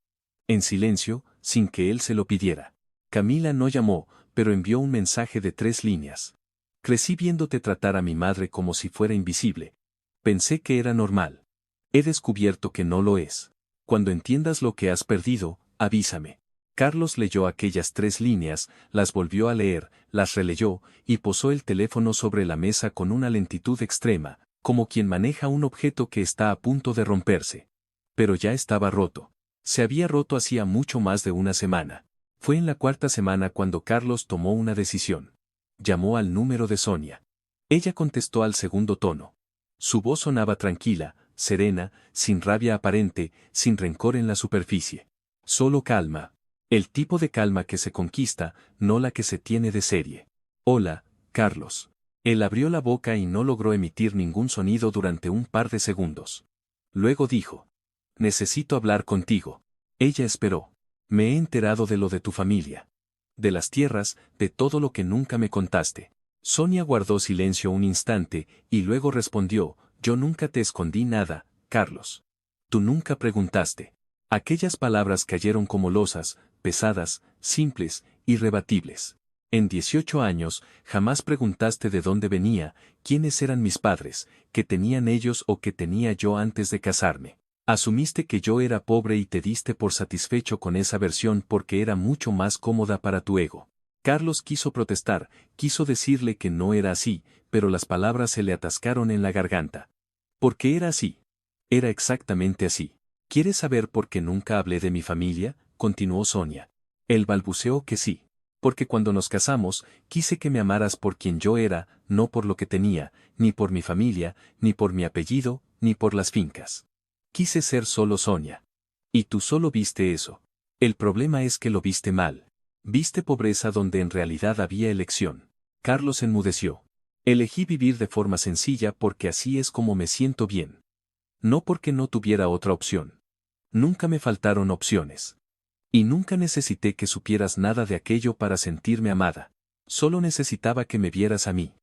En silencio, sin que él se lo pidiera. Camila no llamó, pero envió un mensaje de 3 líneas. Crecí viéndote tratar a mi madre como si fuera invisible. Pensé que era normal. He descubierto que no lo es. Cuando entiendas lo que has perdido, avísame. Carlos leyó aquellas 3 líneas, las volvió a leer, las releyó, y posó el teléfono sobre la mesa con una lentitud extrema, como quien maneja un objeto que está a punto de romperse. Pero ya estaba roto. Se había roto hacía mucho más de una semana. Fue en la 4ª semana cuando Carlos tomó una decisión. Llamó al número de Sonia. Ella contestó al segundo tono. Su voz sonaba tranquila, serena, sin rabia aparente, sin rencor en la superficie. Solo calma. El tipo de calma que se conquista, no la que se tiene de serie. Hola, Carlos. Él abrió la boca y no logró emitir ningún sonido durante un par de segundos. Luego dijo. Necesito hablar contigo. Ella esperó. Me he enterado de lo de tu familia. De las tierras, de todo lo que nunca me contaste. Sonia guardó silencio un instante, y luego respondió, yo nunca te escondí nada, Carlos. Tú nunca preguntaste. Aquellas palabras cayeron como losas, pesadas, simples, irrebatibles. En 18 años, jamás preguntaste de dónde venía, quiénes eran mis padres, qué tenían ellos o qué tenía yo antes de casarme. Asumiste que yo era pobre y te diste por satisfecho con esa versión porque era mucho más cómoda para tu ego. Carlos quiso protestar, quiso decirle que no era así, pero las palabras se le atascaron en la garganta. ¿Por qué era así? Era exactamente así. ¿Quieres saber por qué nunca hablé de mi familia? Continuó Sonia. Él balbuceó que sí. Porque cuando nos casamos, quise que me amaras por quien yo era, no por lo que tenía, ni por mi familia, ni por mi apellido, ni por las fincas. Quise ser solo Sonia. Y tú solo viste eso. El problema es que lo viste mal. Viste pobreza donde en realidad había elección. Carlos enmudeció. Elegí vivir de forma sencilla porque así es como me siento bien. No porque no tuviera otra opción. Nunca me faltaron opciones. Y nunca necesité que supieras nada de aquello para sentirme amada. Solo necesitaba que me vieras a mí.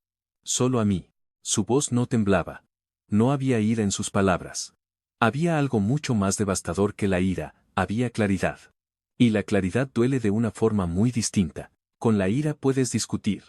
Solo a mí. Su voz no temblaba. No había ira en sus palabras. Había algo mucho más devastador que la ira, había claridad. Y la claridad duele de una forma muy distinta. Con la ira puedes discutir.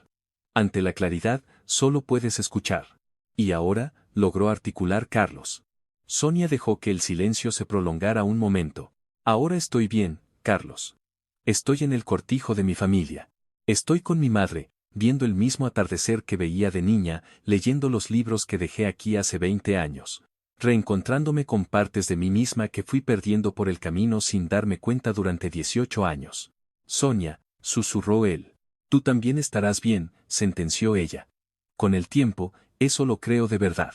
Ante la claridad, solo puedes escuchar. Y ahora, logró articular Carlos. Sonia dejó que el silencio se prolongara un momento. Ahora estoy bien, Carlos. Estoy en el cortijo de mi familia. Estoy con mi madre, viendo el mismo atardecer que veía de niña, leyendo los libros que dejé aquí hace 20 años. Reencontrándome con partes de mí misma que fui perdiendo por el camino sin darme cuenta durante 18 años. Sonia, susurró él. Tú también estarás bien, sentenció ella. Con el tiempo, eso lo creo de verdad.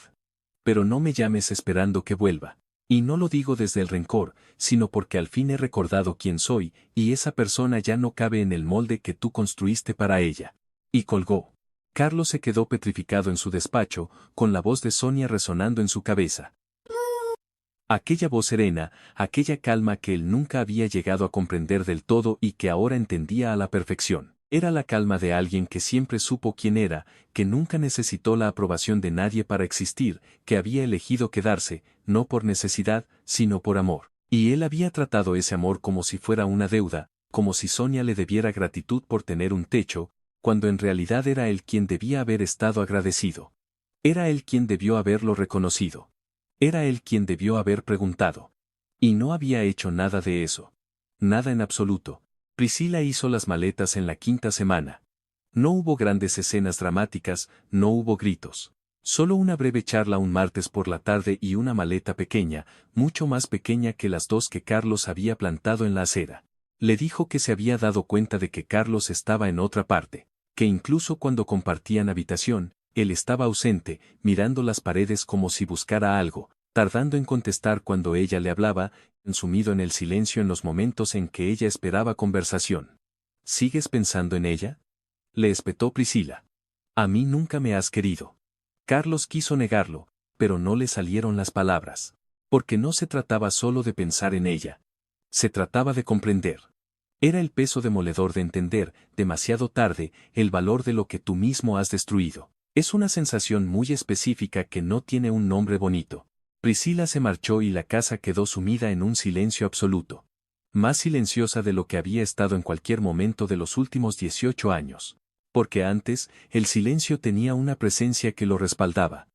Pero no me llames esperando que vuelva. Y no lo digo desde el rencor, sino porque al fin he recordado quién soy, y esa persona ya no cabe en el molde que tú construiste para ella. Y colgó. Carlos se quedó petrificado en su despacho, con la voz de Sonia resonando en su cabeza. Aquella voz serena, aquella calma que él nunca había llegado a comprender del todo y que ahora entendía a la perfección. Era la calma de alguien que siempre supo quién era, que nunca necesitó la aprobación de nadie para existir, que había elegido quedarse, no por necesidad, sino por amor. Y él había tratado ese amor como si fuera una deuda, como si Sonia le debiera gratitud por tener un techo, cuando en realidad era él quien debía haber estado agradecido. Era él quien debió haberlo reconocido. Era él quien debió haber preguntado. Y no había hecho nada de eso. Nada en absoluto. Priscila hizo las maletas en la quinta semana. No hubo grandes escenas dramáticas, no hubo gritos. Solo una breve charla un martes por la tarde y una maleta pequeña, mucho más pequeña que las dos que Carlos había plantado en la acera. Le dijo que se había dado cuenta de que Carlos estaba en otra parte, que incluso cuando compartían habitación, él estaba ausente, mirando las paredes como si buscara algo, tardando en contestar cuando ella le hablaba, sumido en el silencio en los momentos en que ella esperaba conversación. ¿Sigues pensando en ella?, le espetó Priscila. A mí nunca me has querido. Carlos quiso negarlo, pero no le salieron las palabras. Porque no se trataba solo de pensar en ella. Se trataba de comprender. Era el peso demoledor de entender, demasiado tarde, el valor de lo que tú mismo has destruido. Es una sensación muy específica que no tiene un nombre bonito. Priscila se marchó y la casa quedó sumida en un silencio absoluto. Más silenciosa de lo que había estado en cualquier momento de los últimos 18 años. Porque antes, el silencio tenía una presencia que lo respaldaba.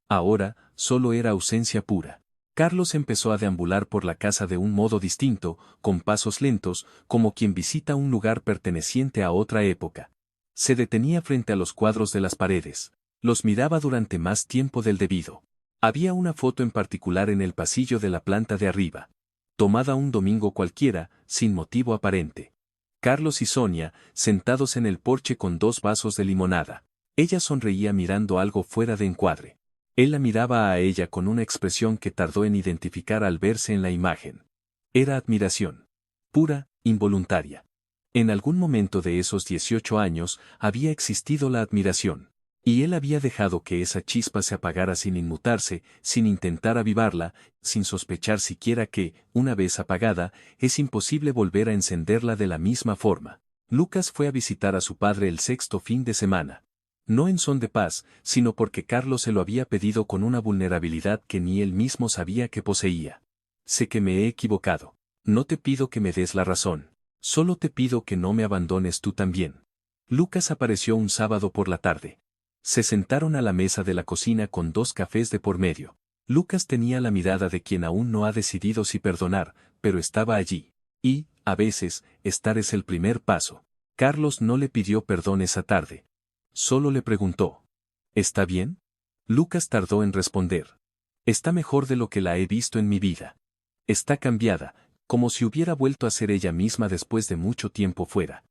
Ahora, solo era ausencia pura. Carlos empezó a deambular por la casa de un modo distinto, con pasos lentos, como quien visita un lugar perteneciente a otra época. Se detenía frente a los cuadros de las paredes. Los miraba durante más tiempo del debido. Había una foto en particular en el pasillo de la planta de arriba. Tomada un domingo cualquiera, sin motivo aparente. Carlos y Sonia, sentados en el porche con 2 vasos de limonada. Ella sonreía mirando algo fuera de encuadre. Él la miraba a ella con una expresión que tardó en identificar al verse en la imagen. Era admiración. Pura, involuntaria. En algún momento de esos 18 años había existido la admiración. Y él había dejado que esa chispa se apagara sin inmutarse, sin intentar avivarla, sin sospechar siquiera que, una vez apagada, es imposible volver a encenderla de la misma forma. Lucas fue a visitar a su padre el 6º fin de semana. No en son de paz, sino porque Carlos se lo había pedido con una vulnerabilidad que ni él mismo sabía que poseía. Sé que me he equivocado. No te pido que me des la razón. Solo te pido que no me abandones tú también. Lucas apareció un sábado por la tarde. Se sentaron a la mesa de la cocina con 2 cafés de por medio. Lucas tenía la mirada de quien aún no ha decidido si perdonar, pero estaba allí. Y, a veces, estar es el primer paso. Carlos no le pidió perdón esa tarde. Solo le preguntó. ¿Está bien? Lucas tardó en responder. Está mejor de lo que la he visto en mi vida. Está cambiada, como si hubiera vuelto a ser ella misma después de mucho tiempo fuera.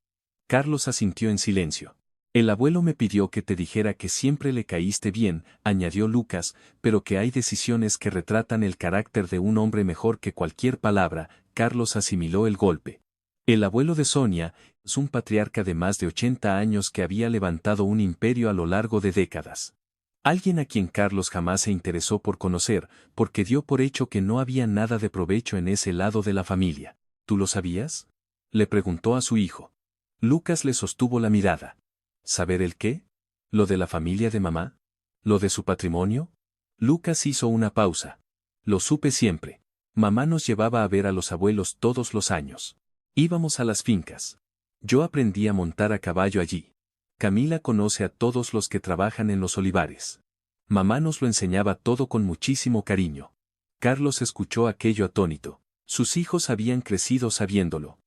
Carlos asintió en silencio. El abuelo me pidió que te dijera que siempre le caíste bien, añadió Lucas, pero que hay decisiones que retratan el carácter de un hombre mejor que cualquier palabra. Carlos asimiló el golpe. El abuelo de Sonia es un patriarca de más de 80 años que había levantado un imperio a lo largo de décadas. Alguien a quien Carlos jamás se interesó por conocer, porque dio por hecho que no había nada de provecho en ese lado de la familia. ¿Tú lo sabías?, le preguntó a su hijo. Lucas le sostuvo la mirada. ¿Saber el qué? ¿Lo de la familia de mamá? ¿Lo de su patrimonio? Lucas hizo una pausa. Lo supe siempre. Mamá nos llevaba a ver a los abuelos todos los años. Íbamos a las fincas. Yo aprendí a montar a caballo allí. Camila conoce a todos los que trabajan en los olivares. Mamá nos lo enseñaba todo con muchísimo cariño. Carlos escuchó aquello atónito. Sus hijos habían crecido sabiéndolo.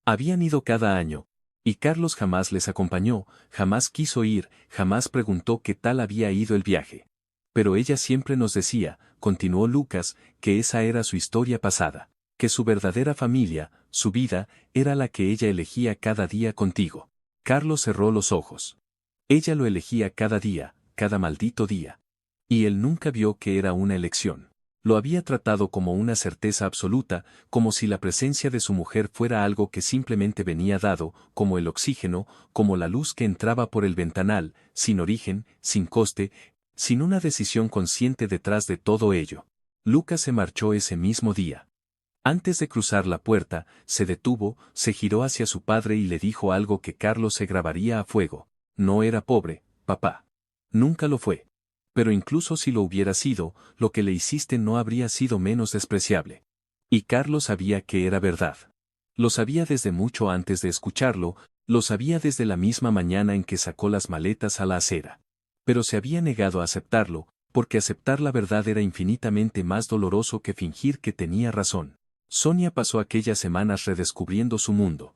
Habían ido cada año. Y Carlos jamás les acompañó, jamás quiso ir, jamás preguntó qué tal había ido el viaje. Pero ella siempre nos decía, continuó Lucas, que esa era su historia pasada, que su verdadera familia, su vida, era la que ella elegía cada día contigo. Carlos cerró los ojos. Ella lo elegía cada día, cada maldito día. Y él nunca vio que era una elección. Lo había tratado como una certeza absoluta, como si la presencia de su mujer fuera algo que simplemente venía dado, como el oxígeno, como la luz que entraba por el ventanal, sin origen, sin coste, sin una decisión consciente detrás de todo ello. Lucas se marchó ese mismo día. Antes de cruzar la puerta, se detuvo, se giró hacia su padre y le dijo algo que Carlos se grabaría a fuego. No era pobre, papá. Nunca lo fue. Pero incluso si lo hubiera sido, lo que le hiciste no habría sido menos despreciable. Y Carlos sabía que era verdad. Lo sabía desde mucho antes de escucharlo, lo sabía desde la misma mañana en que sacó las maletas a la acera. Pero se había negado a aceptarlo, porque aceptar la verdad era infinitamente más doloroso que fingir que tenía razón. Sonia pasó aquellas semanas redescubriendo su mundo.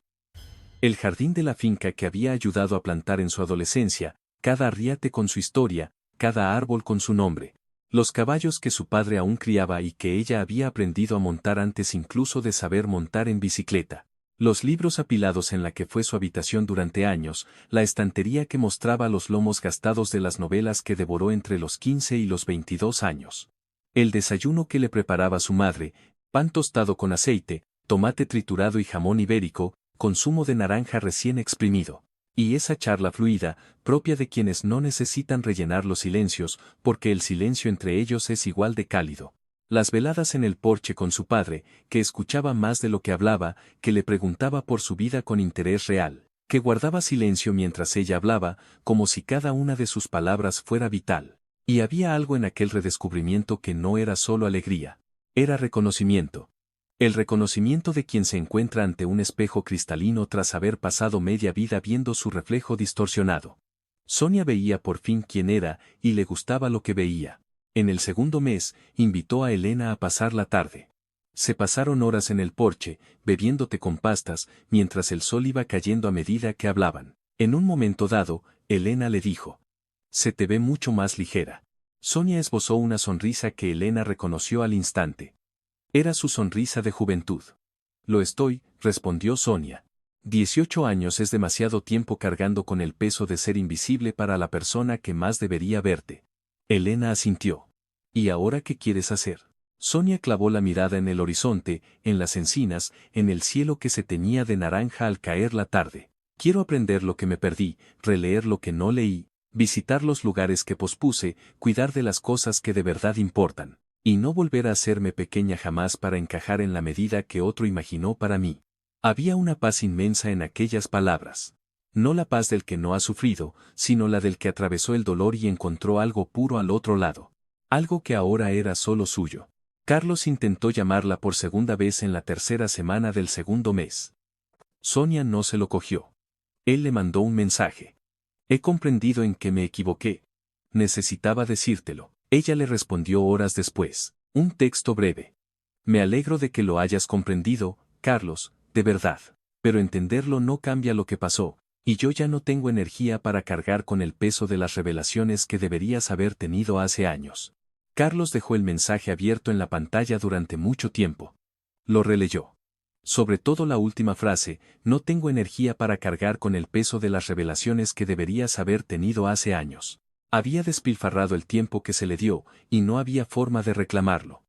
El jardín de la finca que había ayudado a plantar en su adolescencia, cada arriate con su historia, cada árbol con su nombre. Los caballos que su padre aún criaba y que ella había aprendido a montar antes incluso de saber montar en bicicleta. Los libros apilados en la que fue su habitación durante años, la estantería que mostraba los lomos gastados de las novelas que devoró entre los 15 y los 22 años. El desayuno que le preparaba su madre, pan tostado con aceite, tomate triturado y jamón ibérico, con zumo de naranja recién exprimido. Y esa charla fluida, propia de quienes no necesitan rellenar los silencios, porque el silencio entre ellos es igual de cálido. Las veladas en el porche con su padre, que escuchaba más de lo que hablaba, que le preguntaba por su vida con interés real, que guardaba silencio mientras ella hablaba, como si cada una de sus palabras fuera vital. Y había algo en aquel redescubrimiento que no era solo alegría, era reconocimiento. El reconocimiento de quien se encuentra ante un espejo cristalino tras haber pasado media vida viendo su reflejo distorsionado. Sonia veía por fin quién era, y le gustaba lo que veía. En el segundo mes, invitó a Elena a pasar la tarde. Se pasaron horas en el porche, bebiendo té con pastas, mientras el sol iba cayendo a medida que hablaban. En un momento dado, Elena le dijo: «Se te ve mucho más ligera». Sonia esbozó una sonrisa que Elena reconoció al instante. Era su sonrisa de juventud. «Lo estoy», respondió Sonia. 18 años es demasiado tiempo cargando con el peso de ser invisible para la persona que más debería verte. Elena asintió. «¿Y ahora qué quieres hacer?». Sonia clavó la mirada en el horizonte, en las encinas, en el cielo que se teñía de naranja al caer la tarde. «Quiero aprender lo que me perdí, releer lo que no leí, visitar los lugares que pospuse, cuidar de las cosas que de verdad importan. Y no volver a hacerme pequeña jamás para encajar en la medida que otro imaginó para mí». Había una paz inmensa en aquellas palabras. No la paz del que no ha sufrido, sino la del que atravesó el dolor y encontró algo puro al otro lado. Algo que ahora era solo suyo. Carlos intentó llamarla por segunda vez en la tercera semana del segundo mes. Sonia no se lo cogió. Él le mandó un mensaje. «He comprendido en que me equivoqué. Necesitaba decírtelo». Ella le respondió horas después. Un texto breve. «Me alegro de que lo hayas comprendido, Carlos, de verdad. Pero entenderlo no cambia lo que pasó, y yo ya no tengo energía para cargar con el peso de las revelaciones que deberías haber tenido hace años». Carlos dejó el mensaje abierto en la pantalla durante mucho tiempo. Lo releyó. Sobre todo la última frase: «No tengo energía para cargar con el peso de las revelaciones que deberías haber tenido hace años». Había despilfarrado el tiempo que se le dio, y no había forma de reclamarlo.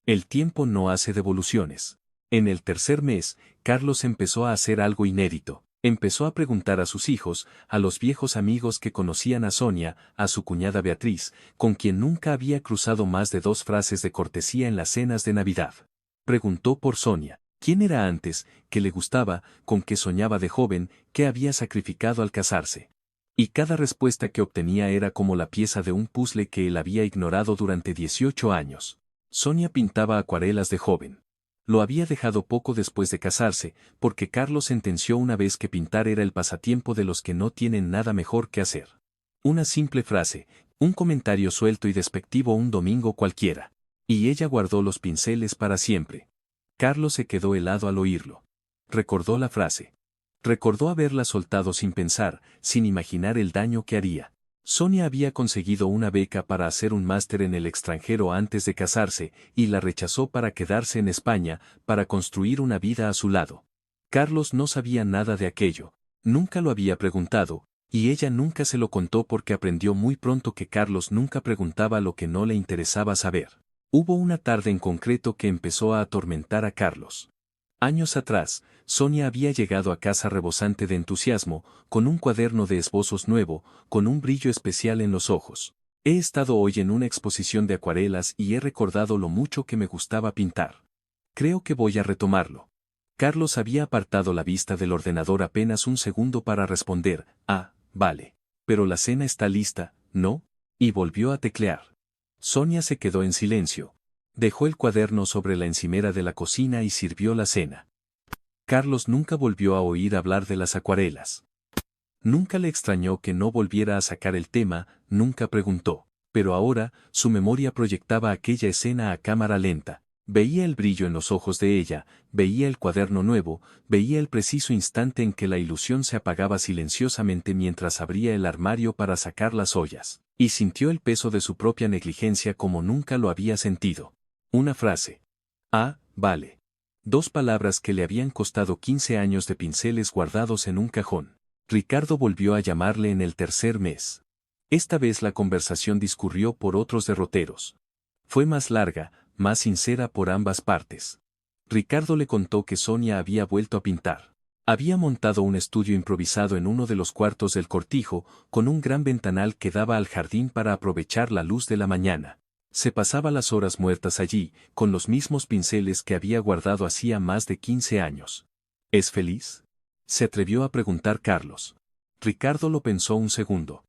El tiempo no hace devoluciones. En el tercer mes, Carlos empezó a hacer algo inédito. Empezó a preguntar a sus hijos, a los viejos amigos que conocían a Sonia, a su cuñada Beatriz, con quien nunca había cruzado más de 2 frases de cortesía en las cenas de Navidad. Preguntó por Sonia. ¿Quién era antes? ¿Qué le gustaba? ¿Con qué soñaba de joven? ¿Qué había sacrificado al casarse? Y cada respuesta que obtenía era como la pieza de un puzzle que él había ignorado durante 18 años. Sonia pintaba acuarelas de joven. Lo había dejado poco después de casarse, porque Carlos sentenció una vez que pintar era el pasatiempo de los que no tienen nada mejor que hacer. Una simple frase, un comentario suelto y despectivo un domingo cualquiera. Y ella guardó los pinceles para siempre. Carlos se quedó helado al oírlo. Recordó la frase. Recordó haberla soltado sin pensar, sin imaginar el daño que haría. Sonia había conseguido una beca para hacer un máster en el extranjero antes de casarse, y la rechazó para quedarse en España, para construir una vida a su lado. Carlos no sabía nada de aquello, nunca lo había preguntado, y ella nunca se lo contó porque aprendió muy pronto que Carlos nunca preguntaba lo que no le interesaba saber. Hubo una tarde en concreto que empezó a atormentar a Carlos. Años atrás, Sonia había llegado a casa rebosante de entusiasmo, con un cuaderno de esbozos nuevo, con un brillo especial en los ojos. «He estado hoy en una exposición de acuarelas y he recordado lo mucho que me gustaba pintar». Creo que voy a retomarlo. Carlos había apartado la vista del ordenador apenas un segundo para responder, vale. Pero la cena está lista, ¿no? Y volvió a teclear. Sonia se quedó en silencio. Dejó el cuaderno sobre la encimera de la cocina y sirvió la cena. Carlos nunca volvió a oír hablar de las acuarelas. Nunca le extrañó que no volviera a sacar el tema, nunca preguntó. Pero ahora, su memoria proyectaba aquella escena a cámara lenta. Veía el brillo en los ojos de ella, veía el cuaderno nuevo, veía el preciso instante en que la ilusión se apagaba silenciosamente mientras abría el armario para sacar las ollas, y sintió el peso de su propia negligencia como nunca lo había sentido. Una frase. Vale. 2 palabras que le habían costado 15 años de pinceles guardados en un cajón. Ricardo volvió a llamarle en el tercer mes. Esta vez la conversación discurrió por otros derroteros. Fue más larga, más sincera por ambas partes. Ricardo le contó que Sonia había vuelto a pintar. Había montado un estudio improvisado en uno de los cuartos del cortijo, con un gran ventanal que daba al jardín para aprovechar la luz de la mañana. Se pasaba las horas muertas allí, con los mismos pinceles que había guardado hacía más de 15 años. ¿Es feliz?, se atrevió a preguntar Carlos. Ricardo lo pensó un segundo.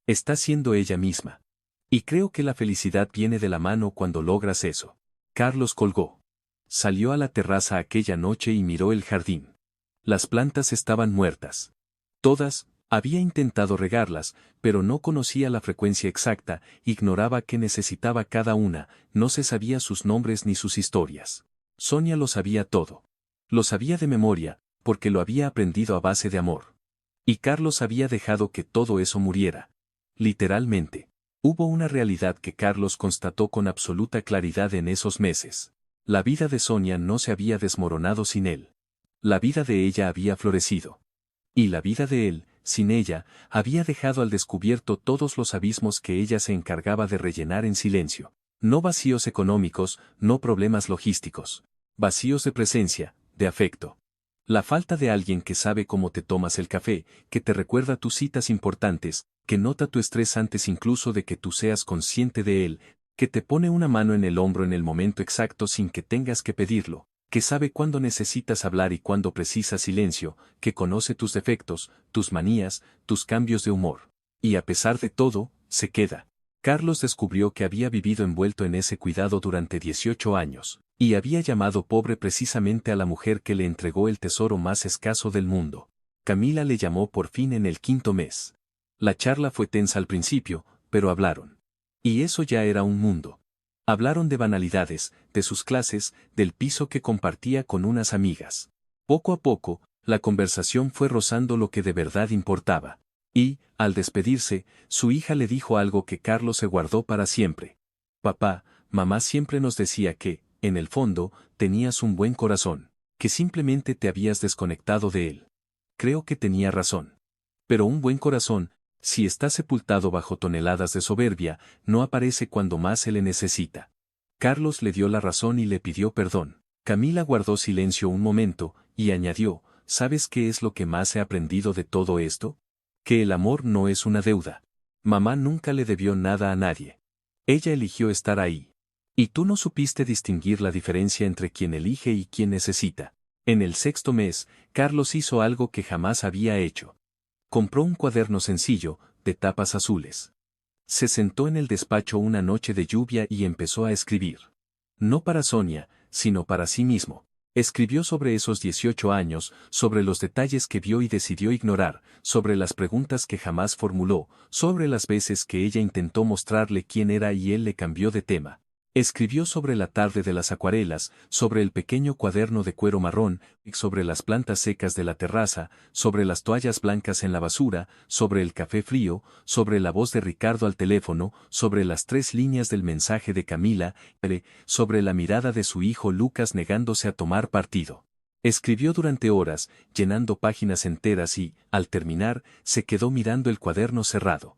Está siendo ella misma. Y creo que la felicidad viene de la mano cuando logras eso. Carlos colgó. Salió a la terraza aquella noche y miró el jardín. Las plantas estaban muertas. Todas. Había intentado regarlas, pero no conocía la frecuencia exacta, ignoraba qué necesitaba cada una, no se sabía sus nombres ni sus historias. Sonia lo sabía todo. Lo sabía de memoria, porque lo había aprendido a base de amor. Y Carlos había dejado que todo eso muriera. Literalmente. Hubo una realidad que Carlos constató con absoluta claridad en esos meses. La vida de Sonia no se había desmoronado sin él. La vida de ella había florecido. Y la vida de él, sin ella, había dejado al descubierto todos los abismos que ella se encargaba de rellenar en silencio. No vacíos económicos, no problemas logísticos. Vacíos de presencia, de afecto. La falta de alguien que sabe cómo te tomas el café, que te recuerda tus citas importantes, que nota tu estrés antes incluso de que tú seas consciente de él, que te pone una mano en el hombro en el momento exacto sin que tengas que pedirlo, que sabe cuándo necesitas hablar y cuándo precisas silencio, que conoce tus defectos, tus manías, tus cambios de humor. Y a pesar de todo, se queda. Carlos descubrió que había vivido envuelto en ese cuidado durante 18 años, y había llamado pobre precisamente a la mujer que le entregó el tesoro más escaso del mundo. Camila le llamó por fin en el 5.º mes. La charla fue tensa al principio, pero hablaron. Y eso ya era un mundo. Hablaron de banalidades, de sus clases, del piso que compartía con unas amigas. Poco a poco, la conversación fue rozando lo que de verdad importaba. Y, al despedirse, su hija le dijo algo que Carlos se guardó para siempre. Papá, mamá siempre nos decía que, en el fondo, tenías un buen corazón, que simplemente te habías desconectado de él. Creo que tenía razón. Pero un buen corazón, si está sepultado bajo toneladas de soberbia, no aparece cuando más se le necesita. Carlos le dio la razón y le pidió perdón. Camila guardó silencio un momento, y añadió, ¿sabes qué es lo que más he aprendido de todo esto? Que el amor no es una deuda. Mamá nunca le debió nada a nadie. Ella eligió estar ahí. Y tú no supiste distinguir la diferencia entre quien elige y quien necesita. En el 6.º mes, Carlos hizo algo que jamás había hecho. Compró un cuaderno sencillo, de tapas azules. Se sentó en el despacho una noche de lluvia y empezó a escribir. No para Sonia, sino para sí mismo. Escribió sobre esos 18 años, sobre los detalles que vio y decidió ignorar, sobre las preguntas que jamás formuló, sobre las veces que ella intentó mostrarle quién era y él le cambió de tema. Escribió sobre la tarde de las acuarelas, sobre el pequeño cuaderno de cuero marrón, sobre las plantas secas de la terraza, sobre las toallas blancas en la basura, sobre el café frío, sobre la voz de Ricardo al teléfono, sobre las 3 líneas del mensaje de Camila, sobre la mirada de su hijo Lucas negándose a tomar partido. Escribió durante horas, llenando páginas enteras y, al terminar, se quedó mirando el cuaderno cerrado.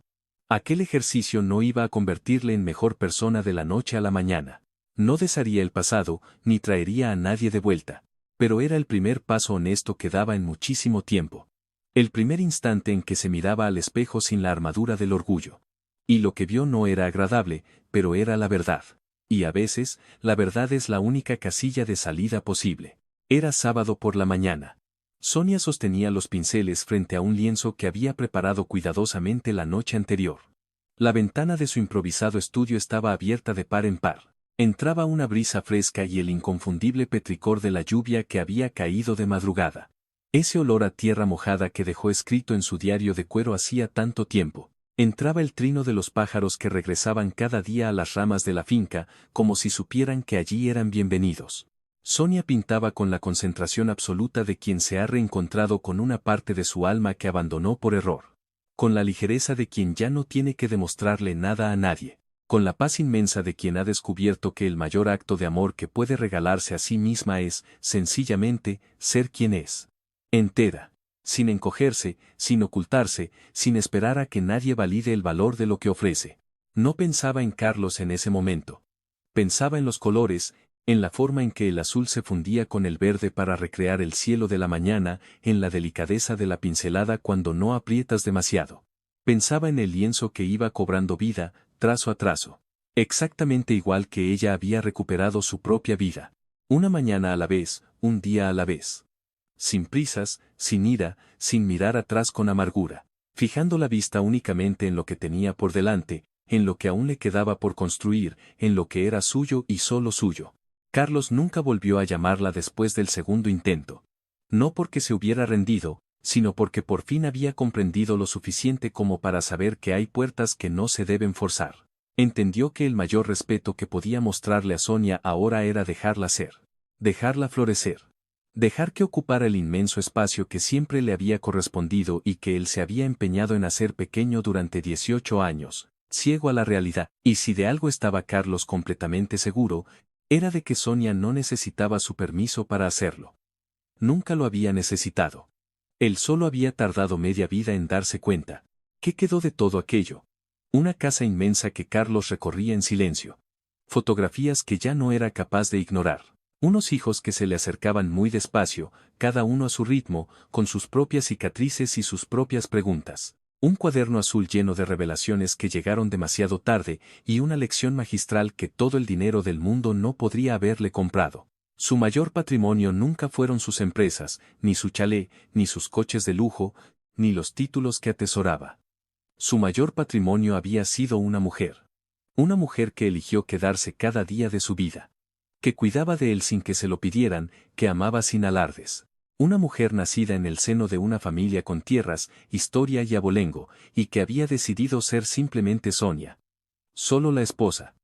Aquel ejercicio no iba a convertirle en mejor persona de la noche a la mañana. No desharía el pasado, ni traería a nadie de vuelta. Pero era el primer paso honesto que daba en muchísimo tiempo. El primer instante en que se miraba al espejo sin la armadura del orgullo. Y lo que vio no era agradable, pero era la verdad. Y a veces, la verdad es la única casilla de salida posible. Era sábado por la mañana. Sonia sostenía los pinceles frente a un lienzo que había preparado cuidadosamente la noche anterior. La ventana de su improvisado estudio estaba abierta de par en par. Entraba una brisa fresca y el inconfundible petricor de la lluvia que había caído de madrugada. Ese olor a tierra mojada que dejó escrito en su diario de cuero hacía tanto tiempo. Entraba el trino de los pájaros que regresaban cada día a las ramas de la finca, como si supieran que allí eran bienvenidos. Sonia pintaba con la concentración absoluta de quien se ha reencontrado con una parte de su alma que abandonó por error. Con la ligereza de quien ya no tiene que demostrarle nada a nadie. Con la paz inmensa de quien ha descubierto que el mayor acto de amor que puede regalarse a sí misma es, sencillamente, ser quien es. Entera. Sin encogerse, sin ocultarse, sin esperar a que nadie valide el valor de lo que ofrece. No pensaba en Carlos en ese momento. Pensaba en los colores, en la forma en que el azul se fundía con el verde para recrear el cielo de la mañana, en la delicadeza de la pincelada cuando no aprietas demasiado. Pensaba en el lienzo que iba cobrando vida, trazo a trazo. Exactamente igual que ella había recuperado su propia vida. Una mañana a la vez, un día a la vez. Sin prisas, sin ira, sin mirar atrás con amargura. Fijando la vista únicamente en lo que tenía por delante, en lo que aún le quedaba por construir, en lo que era suyo y solo suyo. Carlos nunca volvió a llamarla después del segundo intento. No porque se hubiera rendido, sino porque por fin había comprendido lo suficiente como para saber que hay puertas que no se deben forzar. Entendió que el mayor respeto que podía mostrarle a Sonia ahora era dejarla ser. Dejarla florecer. Dejar que ocupara el inmenso espacio que siempre le había correspondido y que él se había empeñado en hacer pequeño durante 18 años, ciego a la realidad. Y si de algo estaba Carlos completamente seguro, era de que Sonia no necesitaba su permiso para hacerlo. Nunca lo había necesitado. Él solo había tardado media vida en darse cuenta. ¿Qué quedó de todo aquello? Una casa inmensa que Carlos recorría en silencio. Fotografías que ya no era capaz de ignorar. Unos hijos que se le acercaban muy despacio, cada uno a su ritmo, con sus propias cicatrices y sus propias preguntas. Un cuaderno azul lleno de revelaciones que llegaron demasiado tarde y una lección magistral que todo el dinero del mundo no podría haberle comprado. Su mayor patrimonio nunca fueron sus empresas, ni su chalet, ni sus coches de lujo, ni los títulos que atesoraba. Su mayor patrimonio había sido una mujer. Una mujer que eligió quedarse cada día de su vida. Que cuidaba de él sin que se lo pidieran, que amaba sin alardes. Una mujer nacida en el seno de una familia con tierras, historia y abolengo, y que había decidido ser simplemente Sonia. Solo la esposa.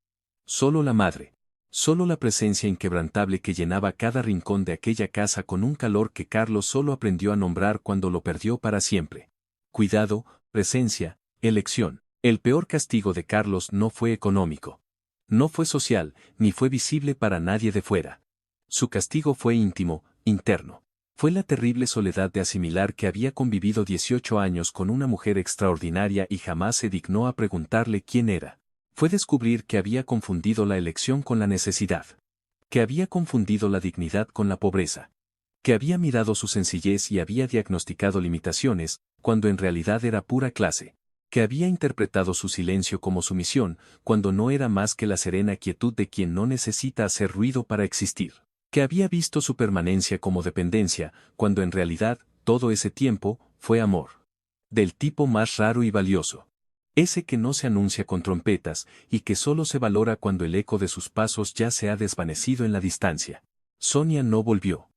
Solo la madre. Solo la presencia inquebrantable que llenaba cada rincón de aquella casa con un calor que Carlos solo aprendió a nombrar cuando lo perdió para siempre. Cuidado, presencia, elección. El peor castigo de Carlos no fue económico. No fue social, ni fue visible para nadie de fuera. Su castigo fue íntimo, interno. Fue la terrible soledad de asimilar que había convivido 18 años con una mujer extraordinaria y jamás se dignó a preguntarle quién era. Fue descubrir que había confundido la elección con la necesidad. Que había confundido la dignidad con la pobreza. Que había mirado su sencillez y había diagnosticado limitaciones, cuando en realidad era pura clase. Que había interpretado su silencio como sumisión, cuando no era más que la serena quietud de quien no necesita hacer ruido para existir. Que había visto su permanencia como dependencia, cuando en realidad, todo ese tiempo, fue amor. Del tipo más raro y valioso. Ese que no se anuncia con trompetas, y que solo se valora cuando el eco de sus pasos ya se ha desvanecido en la distancia. Sonia no volvió.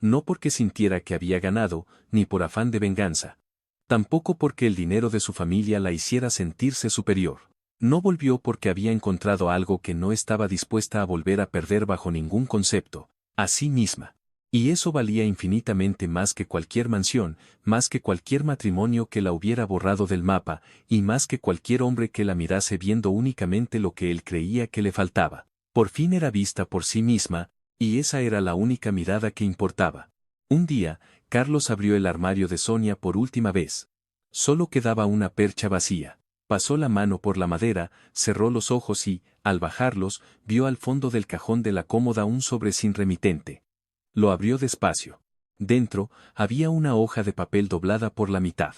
No porque sintiera que había ganado, ni por afán de venganza. Tampoco porque el dinero de su familia la hiciera sentirse superior. No volvió porque había encontrado algo que no estaba dispuesta a volver a perder bajo ningún concepto, a sí misma. Y eso valía infinitamente más que cualquier mansión, más que cualquier matrimonio que la hubiera borrado del mapa, y más que cualquier hombre que la mirase viendo únicamente lo que él creía que le faltaba. Por fin era vista por sí misma, y esa era la única mirada que importaba. Un día, Carlos abrió el armario de Sonia por última vez. Solo quedaba una percha vacía. Pasó la mano por la madera, cerró los ojos y, al bajarlos, vio al fondo del cajón de la cómoda un sobre sin remitente. Lo abrió despacio. Dentro, había una hoja de papel doblada por la mitad.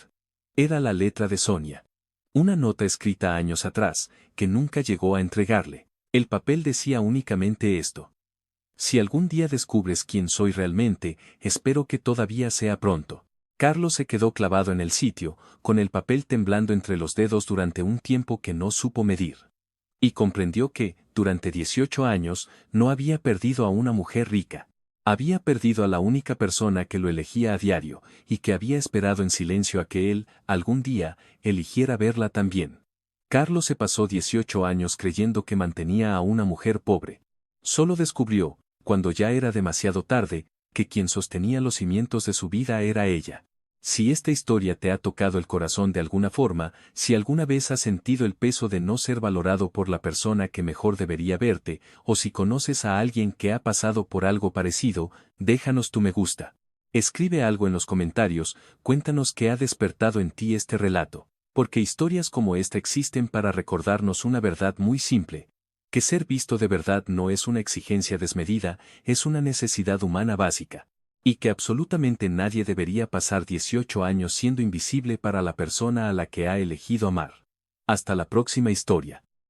Era la letra de Sonia. Una nota escrita años atrás, que nunca llegó a entregarle. El papel decía únicamente esto. Si algún día descubres quién soy realmente, espero que todavía sea pronto. Carlos se quedó clavado en el sitio, con el papel temblando entre los dedos durante un tiempo que no supo medir. Y comprendió que, durante 18 años, no había perdido a una mujer rica. Había perdido a la única persona que lo elegía a diario, y que había esperado en silencio a que él, algún día, eligiera verla también. Carlos se pasó 18 años creyendo que mantenía a una mujer pobre. Solo descubrió, cuando ya era demasiado tarde, que quien sostenía los cimientos de su vida era ella. Si esta historia te ha tocado el corazón de alguna forma, si alguna vez has sentido el peso de no ser valorado por la persona que mejor debería verte, o si conoces a alguien que ha pasado por algo parecido, déjanos tu me gusta. Escribe algo en los comentarios, cuéntanos qué ha despertado en ti este relato, porque historias como esta existen para recordarnos una verdad muy simple. Que ser visto de verdad no es una exigencia desmedida, es una necesidad humana básica. Y que absolutamente nadie debería pasar 18 años siendo invisible para la persona a la que ha elegido amar. Hasta la próxima historia.